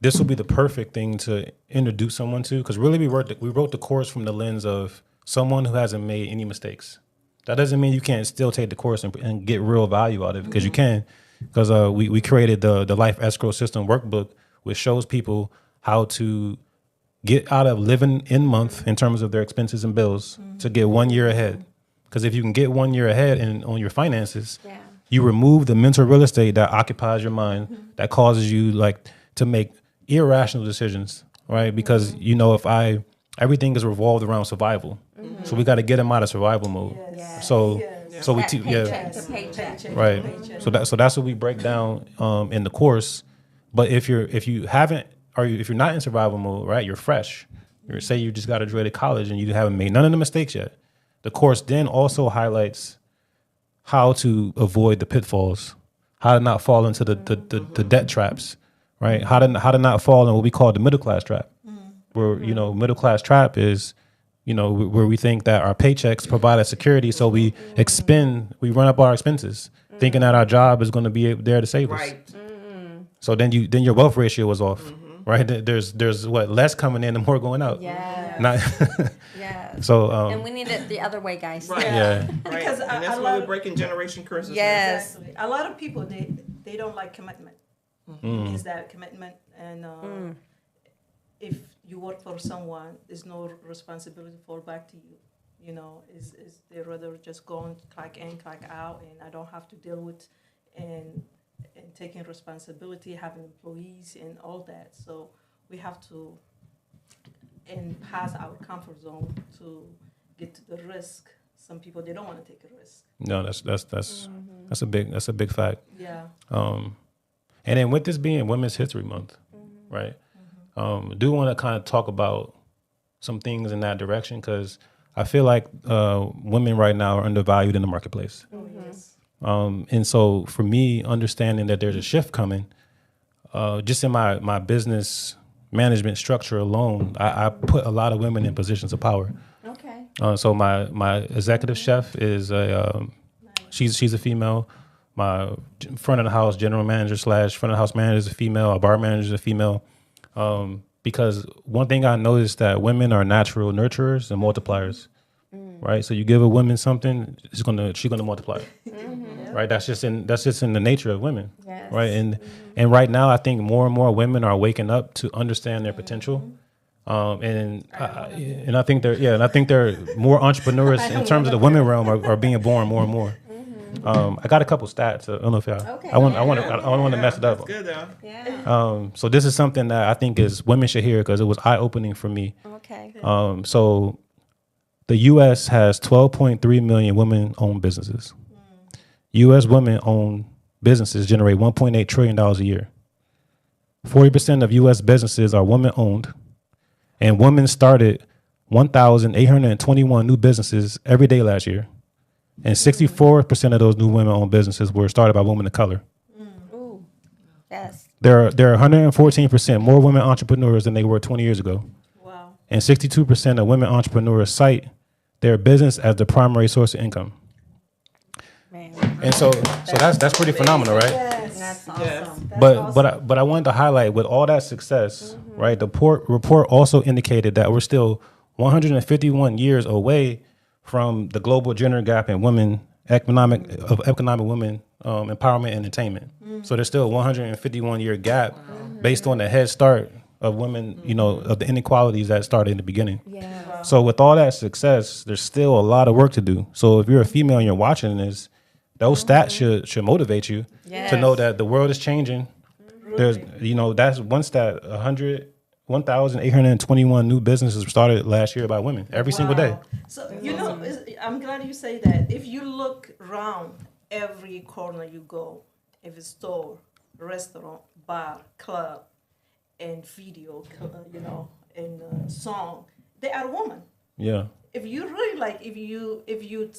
this will be the perfect thing to introduce someone to, because really we wrote the course from the lens of someone who hasn't made any mistakes. That doesn't mean you can't still take the course and get real value out of it, because you can. Because we created the Life Escrow System workbook, which shows people how to get out of living in month in terms of their expenses and bills to get 1 year ahead. Because if you can get 1 year ahead on your finances, you remove the mental real estate that occupies your mind, that causes you to make irrational decisions, right? Because everything is revolved around survival, so we got to get them out of survival mode. Yes. So we That teach, paycheck to paycheck. right. So that's what we break down in the course. But if you're not in survival mode, right? You're fresh. Say you just got graduated college and you haven't made none of the mistakes yet. The course then also highlights how to avoid the pitfalls, how to not fall into the debt traps, right? How to not fall in what we call the middle class trap, where middle class trap is where we think that our paychecks provide us security, so we run up our expenses, thinking that our job is going to be there to save us. Right. So then your wealth ratio is off, right? There's what less coming in and more going out. Yes. Not Yes. so. And we need it the other way, guys. Right. Yeah. Right. Because And that's why we're breaking generation curses. Yes. Exactly. A lot of people they don't like commitment. It means that commitment, and if you work for someone, there's no responsibility fall back to you. You know, is they rather just go and clock in, clock out, and I don't have to deal with and taking responsibility, having employees and all that. So we have to and pass our comfort zone to get to the risk. Some people they don't want to take a risk. No, that's a big fact. Yeah. And then with this being Women's History Month, right? Do want to kind of talk about some things in that direction because I feel like women right now are undervalued in the marketplace. Oh yes. And so for me, understanding that there's a shift coming, just in my business management structure alone, I put a lot of women in positions of power. Okay. So my executive chef is she's a female. My front of the house general manager / front of the house manager is a female. Our bar manager is a female. Because one thing I noticed that women are natural nurturers and multipliers, right? So you give a woman something, she's gonna multiply it, right? That's just in the nature of women, Yes. right? And right now, I think more and more women are waking up to understand their potential. And I think they're more entrepreneurs in terms of the women realm are being born more and more. I got a couple stats. I don't know if y'all. Okay. I don't want to mess it up. That's good though. Yeah. So this is something that I think is women should hear because it was eye opening for me. Okay. So the U.S. has 12.3 million women-owned businesses. U.S. women-owned businesses generate $1.8 trillion a year. 40% of U.S. businesses are women-owned, and women started 1,821 new businesses every day last year. And 64% of those new women-owned businesses were started by women of color. Ooh. Yes. There are 114% more women entrepreneurs than they were 20 years ago. Wow. And 62% of women entrepreneurs cite their business as the primary source of income. Man. And so that's pretty phenomenal, right? Yes. That's awesome. Yes. But I wanted to highlight with all that success, right? The report also indicated that we're still 151 years away from the global gender gap in women economic women empowerment and attainment. So there's still a 151 year gap based on the head start of women, of the inequalities that started in the beginning. Yeah. So with all that success, there's still a lot of work to do. So if you're a female and you're watching this, those stats should motivate you to know that the world is changing. There's, that's one stat, 1,821 new businesses were started last year by women every single day. So, I'm glad you say that. If you look around every corner you go, if it's store, restaurant, bar, club, and video, and song, they are women. Yeah. If you really if you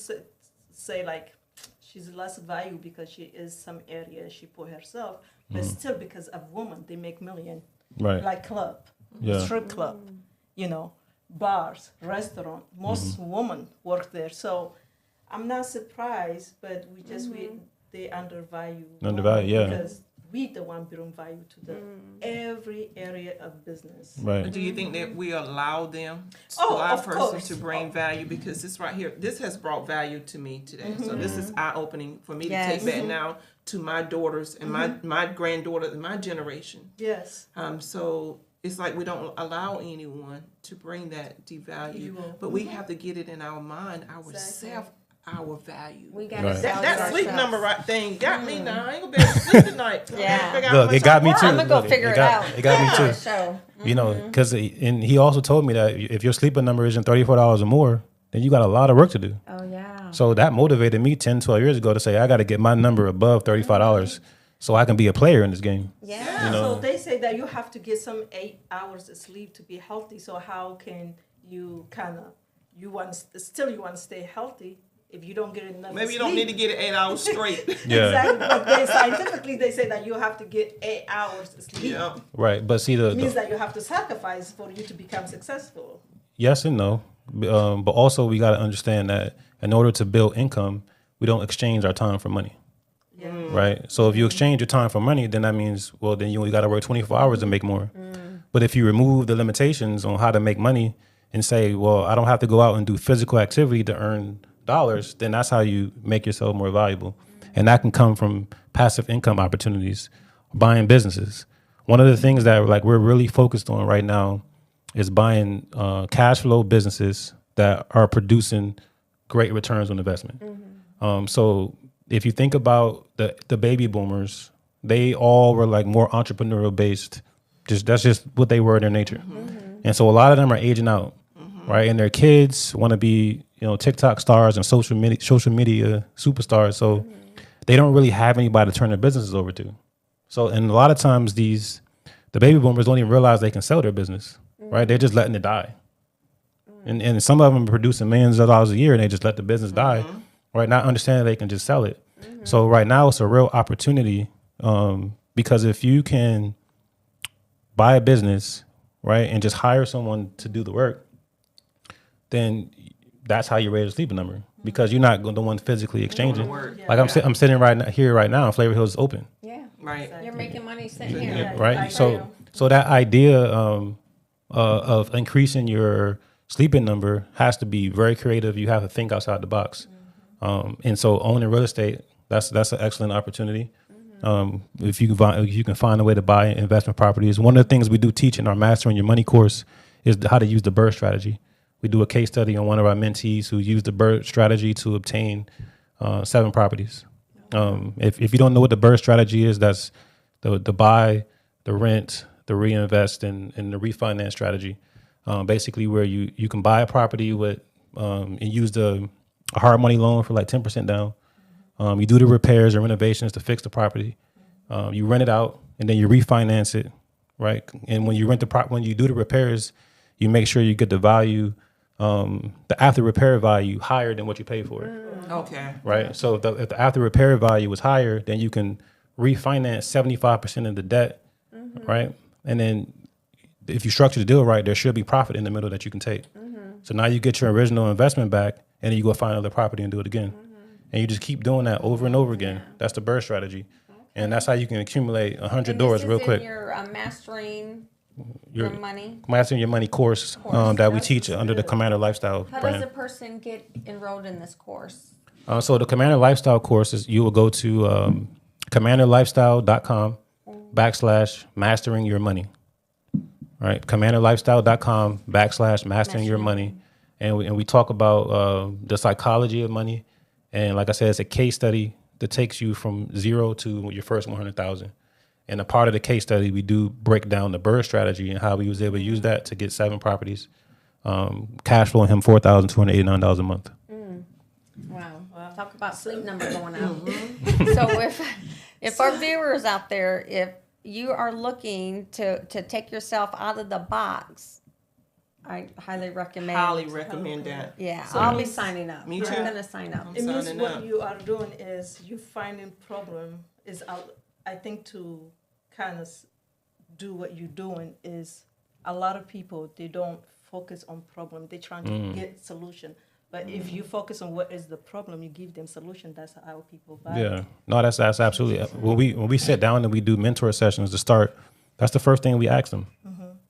say like, she's less value because she is some area she put herself, but still because of woman, they make million. Right. Like club, Yeah. strip club, bars, restaurant. Most women work there, so I'm not surprised. But they undervalue. Undervalue, yeah. Because we the one bring value to the every area of business. Right. Do you think that we allow them, Oh, allow a of person course. to bring value? Because this right here, this has brought value to me today. So this is eye opening for me to Yes. take that now to my daughters and my granddaughter and my generation. Yes. So it's like we don't allow anyone to bring that devalue, but we have to get it in our mind, ourself, our value. We got Right. to That sleep number right thing got me now. I ain't gonna be able to sleep tonight. Yeah. Look, it got me too. I'm gonna go Look, figure it out. It got me too. So. Because and he also told me that if your sleeping number isn't $34 or more, then you got a lot of work to do. Oh yeah. So that motivated me 10, 12 years ago to say I got to get my number above $35 so I can be a player in this game. Yeah. So they say that you have to get some 8 hours of sleep to be healthy. So how can you you want to stay healthy if you don't get enough? Maybe you don't need to get it 8 hours straight. Yeah. Exactly, but scientifically they say that you have to get 8 hours of sleep. Yeah. Right. But see, It means that you have to sacrifice for you to become successful. yes and no. But also we got to understand that in order to build income, we don't exchange our time for money. Yeah. Right. So if you exchange your time for money, then that means, well, then you only got to work 24 hours to make more. But if you remove the limitations on how to make money and say, well, I don't have to go out and do physical activity to earn dollars, then that's how you make yourself more valuable. And that can come from passive income opportunities, buying businesses. One of the things that like we're really focused on right now is buying cash flow businesses that are producing great returns on investment. So if you think about the baby boomers, they all were like more entrepreneurial based. That's just what they were in their nature. And so a lot of them are aging out, right? And their kids want to be, TikTok stars and social media superstars. So they don't really have anybody to turn their businesses over to. So, and a lot of times the baby boomers don't even realize they can sell their business, right? They're just letting it die. And some of them are producing millions of dollars a year and they just let the business die, right? Not understanding they can just sell it. So right now it's a real opportunity because if you can buy a business, right, and just hire someone to do the work, then that's how you raise a sleeping number because you're not the one physically exchanging. Like I'm sitting right now, Flavor Hill is open. Yeah. Right. Exactly. You're making money sitting here. Right. So that idea of increasing your sleeping number has to be very creative. You have to think outside the box. And so owning real estate, that's an excellent opportunity. If you can find a way to buy investment properties. One of the things we do teach in our Mastering Your Money course is how to use the BRRRR strategy. We do a case study on one of our mentees who used the BRRRR strategy to obtain 7 properties. If you don't know what the BRRRR strategy is, that's the buy, the rent, the reinvest, and the refinance strategy. Basically, where you can buy a property with and use a hard money loan for like 10% down. You do the repairs or renovations to fix the property. You rent it out and then you refinance it, right? And when you when you do the repairs, you make sure you get the value, the after repair value higher than what you paid for it. Okay. Right. So if the after repair value was higher, then you can refinance 75% of the debt, right? And then if you structure the deal right, there should be profit in the middle that you can take. So now you get your original investment back, and then you go find another property and do it again. And you just keep doing that over and over again. That's the BRRRR strategy. And that's how you can accumulate 100 doors real quick. In your Mastering Your Money. Mastering Your Money course that we teach under the Commander Lifestyle How brand. does a person get enrolled in this course? So the Commander Lifestyle course is you will go to commanderlifestyle.com/mastering your money. Right, commanderlifestyle.com/mastering your money, and we talk about the psychology of money, and like I said, it's a case study that takes you from 0 to your first 100,000. And a part of the case study, we do break down the BRRRR strategy and how we was able to use that to get 7 properties, cash flowing him $4,289 a month. Wow. Talk about sleep number going out. So if our viewers out there, if you are looking to take yourself out of the box, I highly recommend. Highly recommend that. Yeah, So I'll it be means- signing up. Me I'm too. gonna sign up. It means Signing what up. you are doing is you finding problem is I think to kind of do what you're doing is a lot of people they don't focus on problem, they trying to get solution. But if you focus on what is the problem, you give them solution. That's how people buy. Yeah, no, that's absolutely. When we sit down and we do mentor sessions to start, that's the first thing we ask them.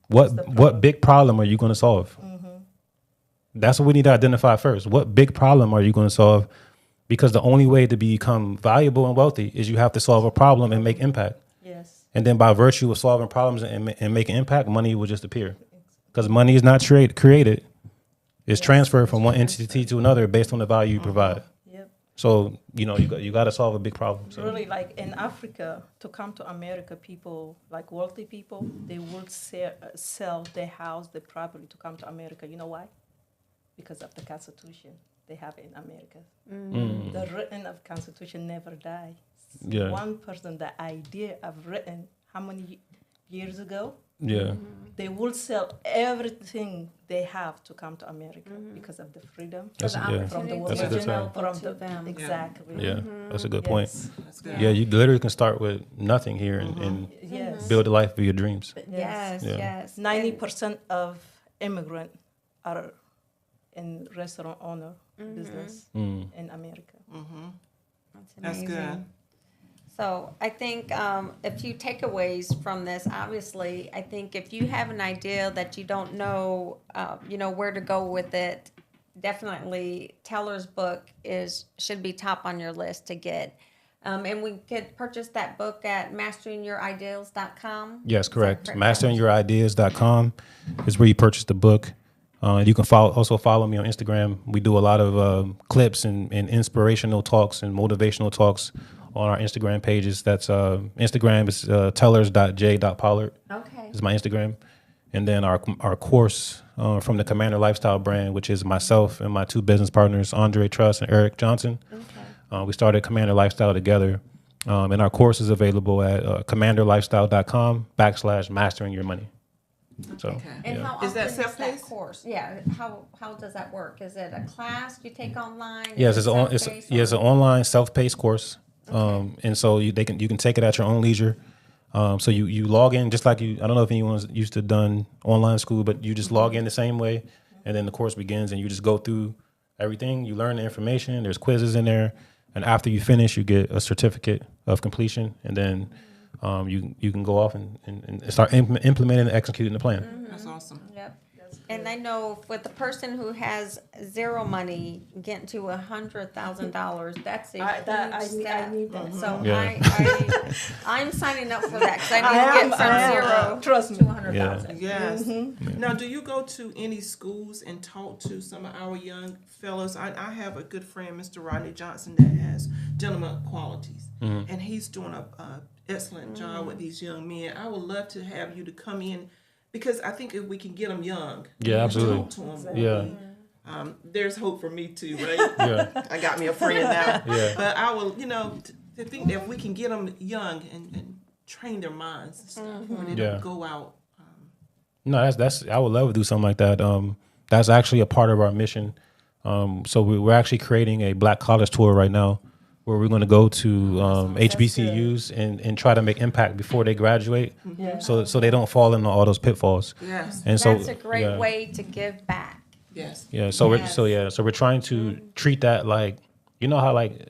What big problem are you going to solve? That's what we need to identify first. What big problem are you going to solve? Because the only way to become valuable and wealthy is you have to solve a problem and make impact. Yes. And then by virtue of solving problems and making impact, money will just appear. Because money is not created. It's transferred from one entity to another based on the value you provide. Yep. So, you got to solve a big problem. So. Really, like in Africa, to come to America, people, like wealthy people, they would sell their house, their property to come to America. You know why? Because of the Constitution they have in America. The written of Constitution never dies. Yeah. One person, the idea of written, how many years ago? Yeah. They will sell everything they have to come to America because of the freedom That's the yeah. from the opportunity That's a good religion, time. from to the them. exactly. Yeah. That's a good point. Yes. That's good. Yeah, you literally can start with nothing here and Yes. build a life of your dreams. Yes, Yeah. yes. 90% of immigrant are in restaurant owner business in America. That's That's amazing. good. So I think a few takeaways from this. Obviously, I think if you have an idea that you don't know, where to go with it, definitely Teller's book should be top on your list to get. And we could purchase that book at masteringyouриdeals.com. Yes, correct. Masteringyourideas.com is where you purchase the book. You can also follow me on Instagram. We do a lot of clips and inspirational talks and motivational talks on our Instagram pages. That's Instagram is tellers.j.pollard. Okay. Is my Instagram. And then our course from the Commander Lifestyle brand, which is myself and my two business partners, Andre Truss and Eric Johnson. Okay. We started Commander Lifestyle together. And our course is available at commanderlifestyle.com/mastering your money. So, Okay. And yeah. how often Is that is that self-paced? course? Yeah. How does that work? Is it a class you take online? Yes, Is it's it self-paced an or- online self-paced course, and so you can take it at your own leisure. So you log in just like you. I don't know if anyone's used to done online school, but you just log in the same way, and then the course begins, and you just go through everything. You learn the information. There's quizzes in there, and after you finish, you get a certificate of completion, and then you can go off and start implementing and executing the plan. That's awesome. Yep. And I know with the person who has zero money getting to $100,000, that's a huge I step. need that. So Yeah. I'm signing up for that because I need to get from zero Trust me. to 100,000. Yes. Now, do you go to any schools and talk to some of our young fellows? I have a good friend, Mr. Rodney Johnson, that has gentleman qualities, and he's doing a excellent job with these young men. I would love to have you to come in, because I think if we can get them young, Yeah, and absolutely. talk to them, Yeah. there's hope for me too, right? Yeah. I got me a friend now. Yeah. But I will, to think that if we can get them young and train their minds and stuff when they Yeah. don't go out. No, that's I would love to do something like that. That's actually a part of our mission. So we're actually creating a Black College tour right now, where we're going to go to HBCUs and try to make impact before they graduate, so they don't fall into all those pitfalls. Yes. And so That's a great yeah. way to give back. Yes. Yeah, so Yes. we're trying to treat that like, how like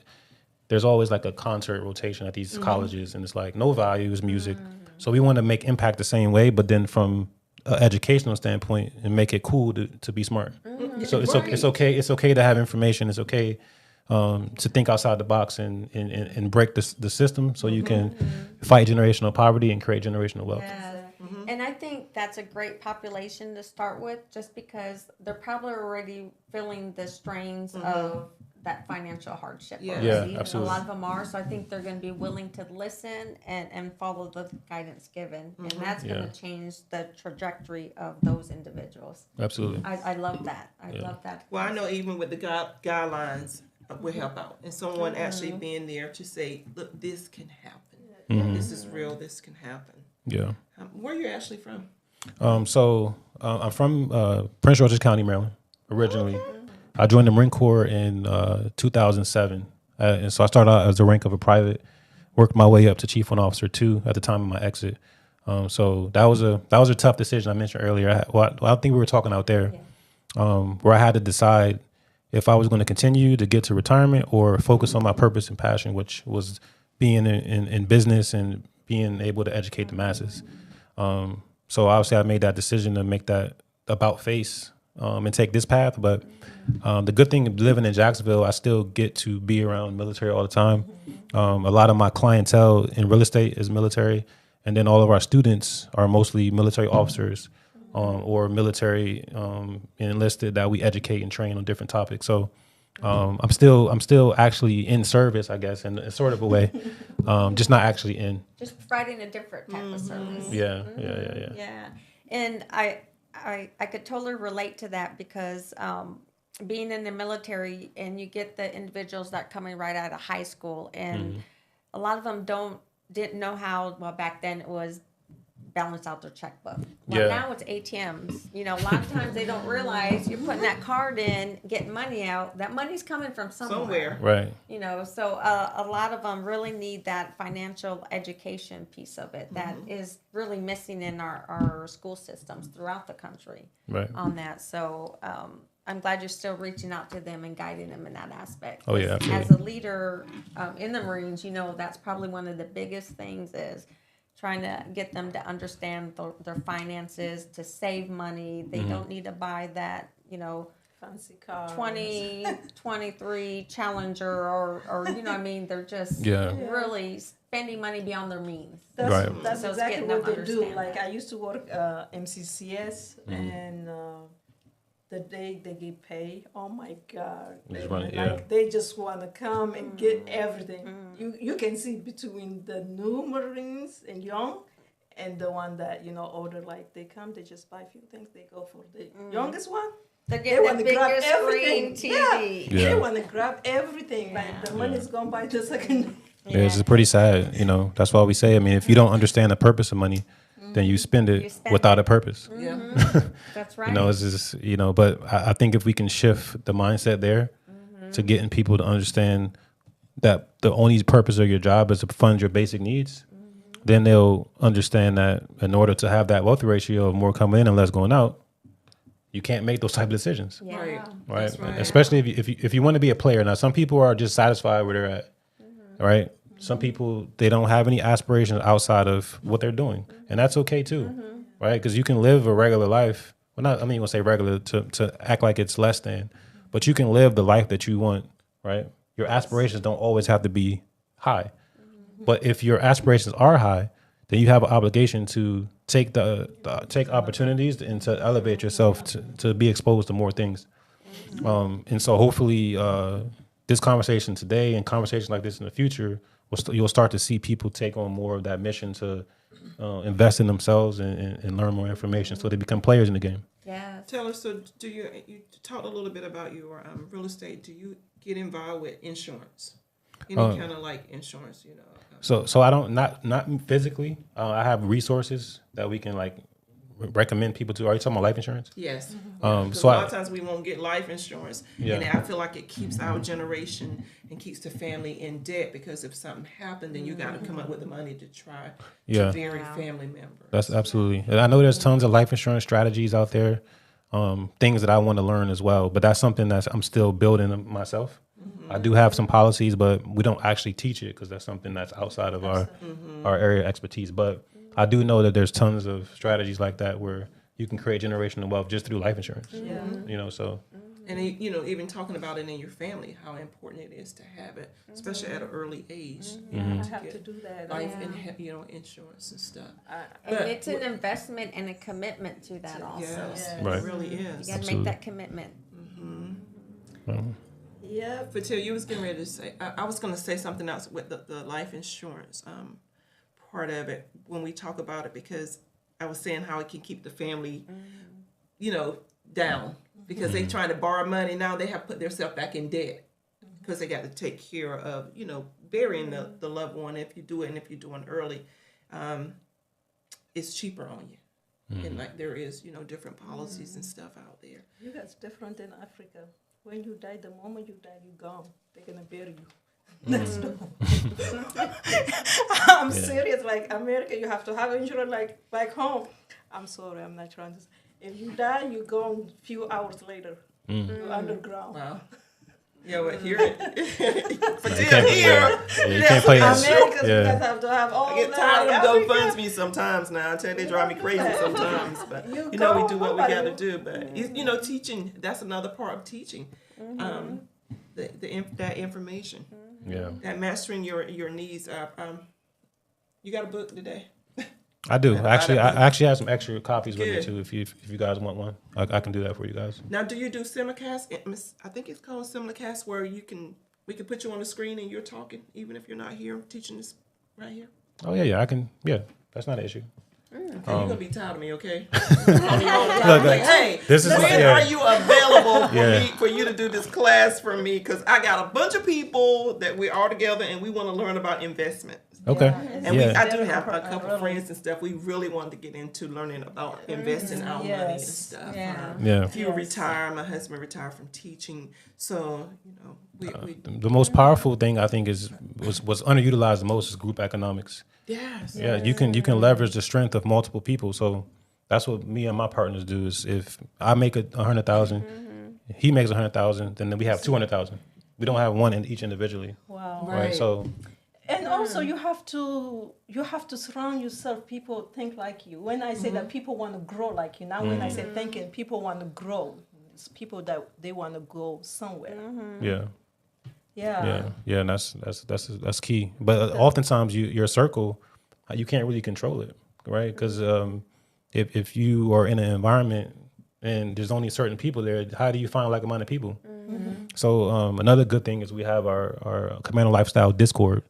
there's always like a concert rotation at these colleges, and it's like no values, music. So we want to make impact the same way, but then from an educational standpoint, and make it cool to be smart. So it's okay to have information. It's okay to think outside the box and break the system, so you can fight generational poverty and create generational wealth. Yeah. And I think that's a great population to start with, just because they're probably already feeling the strains of that financial hardship Yeah. already. Yeah, absolutely. A lot of them are, so I think they're going to be willing to listen and follow the guidance given, and that's going Yeah. to change the trajectory of those individuals. Absolutely. I love that. I love that. Well, I know even with the guidelines will help out, and someone actually being there to say, look, this can happen. This is real. This can happen. Yeah. Where are you actually from? So I'm from Prince George's County, Maryland, originally. I joined the Marine Corps in 2007, and so I started out as the rank of a private, worked my way up to Chief 1 Officer 2 at the time of my exit. So that was a tough decision I mentioned earlier. I think we were talking out there, where I had to decide if I was going to continue to get to retirement or focus on my purpose and passion, which was being in business and being able to educate the masses. So obviously I made that decision to make that about face and take this path. But the good thing of living in Jacksonville, I still get to be around military all the time. A lot of my clientele in real estate is military. And then all of our students are mostly military officers or military enlisted that we educate and train on different topics. So I'm still actually in service, I guess, in sort of a way, just not actually in. Just providing a different type of service. Yeah. Yeah, and I could totally relate to that, because being in the military, and you get the individuals that coming right out of high school, and a lot of them didn't know how. Well, back then it was balance out their checkbook. Well, Yeah. now it's ATMs. A lot of times they don't realize you're putting that card in, getting money out. That money's coming from somewhere. Right. So a lot of them really need that financial education piece of it that is really missing in our school systems throughout the country Right. on that. So I'm glad you're still reaching out to them and guiding them in that aspect. Oh, yeah, As absolutely. a leader in the Marines, you know, that's probably one of the biggest things is trying to get them to understand their finances, to save money. They don't need to buy that, you know, Fancy car. 2023 Challenger or you know what I mean, they're just Yeah. really spending money beyond their means. That's, Right. that's So it's exactly getting what them they do. understand Like that. I used to work MCCS, and the day they get paid, oh my God, Just they, run it, like yeah. they just want to come and get everything. You can see between the new Marines and young, and the one that older. Like they come, they just buy a few things. They go for the youngest one. They're They getting want the to grab bigger screen everything. TV. Yeah. They want to grab everything. Like the money's gone by the second. Yeah, it's pretty sad. That's why we say. I mean, if you don't understand the purpose of money, then you spend it You spend without it. a purpose. Yeah. That's right. It's just But I think if we can shift the mindset there to getting people to understand that the only purpose of your job is to fund your basic needs, then they'll understand that in order to have that wealth ratio of more coming in and less going out, you can't make those type of decisions. Yeah. Right. Right. That's right. Especially if you want to be a player. Now, some people are just satisfied where they're at. Right. Some people, they don't have any aspirations outside of what they're doing. And that's okay too. Right. Because you can live a regular life. Well, not, I mean, you want to say regular to act like it's less than, but you can live the life that you want. Right. Your aspirations don't always have to be high. But if your aspirations are high, then you have an obligation to take take opportunities and to elevate yourself to be exposed to more things. And so hopefully this conversation today and conversations like this in the future, you'll start to see people take on more of that mission to invest in themselves and learn more information so they become players in the game. Yes. Taylor, so do you talked a little bit about your real estate. Do you get involved with insurance? Any kind of like insurance, So I don't not physically. I have resources that we can like recommend people to. Are you talking about life insurance? Yes. So So a lot of times we won't get life insurance, Yeah. and I feel like it keeps our generation and keeps the family in debt because if something happened, then you got to come up with the money to try Yeah. to bury family members. That's absolutely. And I know there's tons of life insurance strategies out there, things that I want to learn as well. But that's something that I'm still building myself. I do have some policies, but we don't actually teach it because that's something that's outside of our area of expertise. But I do know that there's tons of strategies like that where you can create generational wealth just through life insurance. So And even talking about it in your family, how important it is to have it, especially at an early age. I have to do that. Life and insurance and stuff. And But it's an investment and a commitment to that also. Yes, Yeah. Right. it really You is. got to Absolutely. make that commitment. Yeah. But Till, you was getting ready to say, I was going to say something else with the life insurance part of it when we talk about it, because I was saying how it can keep the family, down because they trying to borrow money. Now they have put themselves back in debt because they got to take care of, burying the loved one if you do it, and if you're doing early, it's cheaper on you. And like there is, different policies and stuff out there. You guys different in Africa. When you die, the moment you die, you gone. They're gonna bury you. That's no. I'm serious. Like America, you have to have insurance. Like back home, I'm sorry, I'm not trying to. If you die, you gone a few hours later. You're underground. Wow. Yeah, but here, for you Till can't, here, you can't play this. Americans, you Yeah. guys have to have all I get that. tired of Africa, them GoFundMe sometimes now. I tell you, they drive me crazy sometimes. But You we go, do what we nobody got to will- do. But teaching, that's another part of teaching. That information, Yeah, that mastering your needs. You got a book today? I do. Yeah, Actually, I- I actually have some extra copies with me Good. too. If you guys want one, I can do that for you guys. Now, do you do simulcast? I think it's called simulcast, where we can put you on the screen and you're talking, even if you're not here teaching this right here. Oh yeah, I can. Yeah, that's not an issue. Okay, you're gonna be tired of me, okay? Look, Like, hey, this is when yeah. are you available for Yeah. me for you to do this class for me? Because I got a bunch of people that we're all together and we want to learn about investment. Okay. And Yeah. I do have a couple friends and stuff. We really wanted to get into learning about investing our money and Yes. stuff. Yeah. Yeah. If you retire, my husband retired from teaching, so we The most powerful thing I think was underutilized the most is group economics. yes. Yeah, you can leverage the strength of multiple people. So that's what me and my partners do. Is if I make $100,000, he makes 100,000, then we have 200,000. We don't have one in each individually, Wow. right? So And also you have to surround yourself people think like you. When I say that people want to grow like you, now when I say thinking people want to grow, it's people that they want to go somewhere. yeah, and that's key. But oftentimes your circle, you can't really control it, right? Because if you are in an environment and there's only certain people there, how do you find like-minded people? So another good thing is we have our Commando Lifestyle Discord.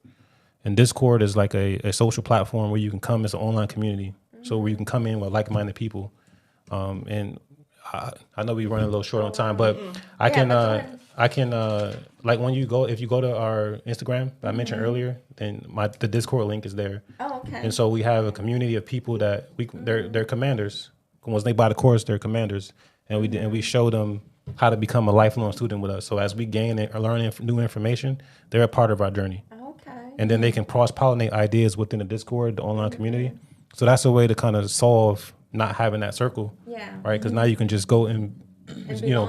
And Discord is like a social platform where you can come as an online community. So where you can come in with like-minded people. And I know we run a little short on time, but I can like if you go to our Instagram that I mentioned earlier, then the Discord link is there. Oh, okay. And so we have a community of people that they're commanders. Once they buy the course, they're commanders, and we show them how to become a lifelong student with us. So as we gain or learn new information, they're a part of our journey. Okay. And then they can cross-pollinate ideas within the Discord, the online community. So that's a way to kind of solve not having that circle, right? Because now you can just go and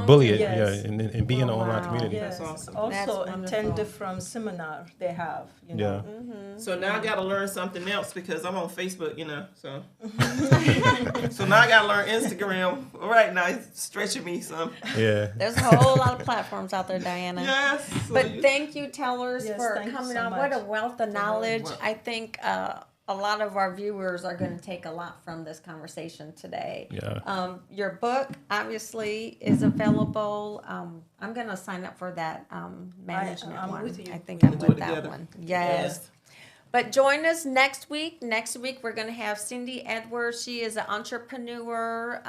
bully it, and be in the online community. Yes. That's awesome. Also, That's in 10 different seminars they have, Yeah. So now I got to learn something else because I'm on Facebook, so. So now I got to learn Instagram. All right, now it's stretching me some. Yeah. There's a whole lot of platforms out there, Diana. Yes. But thank you, tellers, Yes, for thank you coming so on. What a much. wealth of knowledge. Wow. I think a lot of our viewers are going to take a lot from this conversation today. Yeah. Your book, obviously, is available. I'm going to sign up for that management I'm one. with you. I think We're I'm gonna do with it that together. one. Yes. But join us next week. Next week, we're going to have Cindy Edwards. She is an entrepreneur,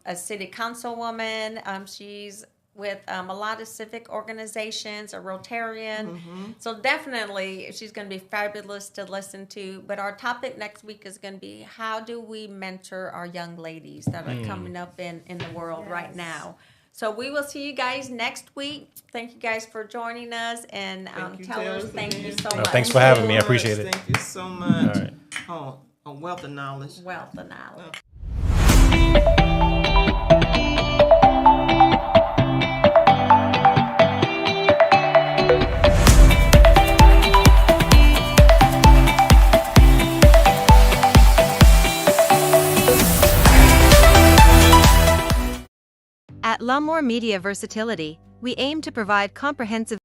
a city councilwoman. She's with a lot of civic organizations, a Rotarian. So definitely, she's going to be fabulous to listen to. But our topic next week is going to be how do we mentor our young ladies that are coming up in the world right now. So we will see you guys next week. Thank you guys for joining us. And Thank you, tellers, Taylor, thank you again. so much. Thanks for having me. I appreciate it. Thank you so much. All right. Oh, a wealth of knowledge. Wealth of knowledge. At Lamour Media Versatility, we aim to provide comprehensive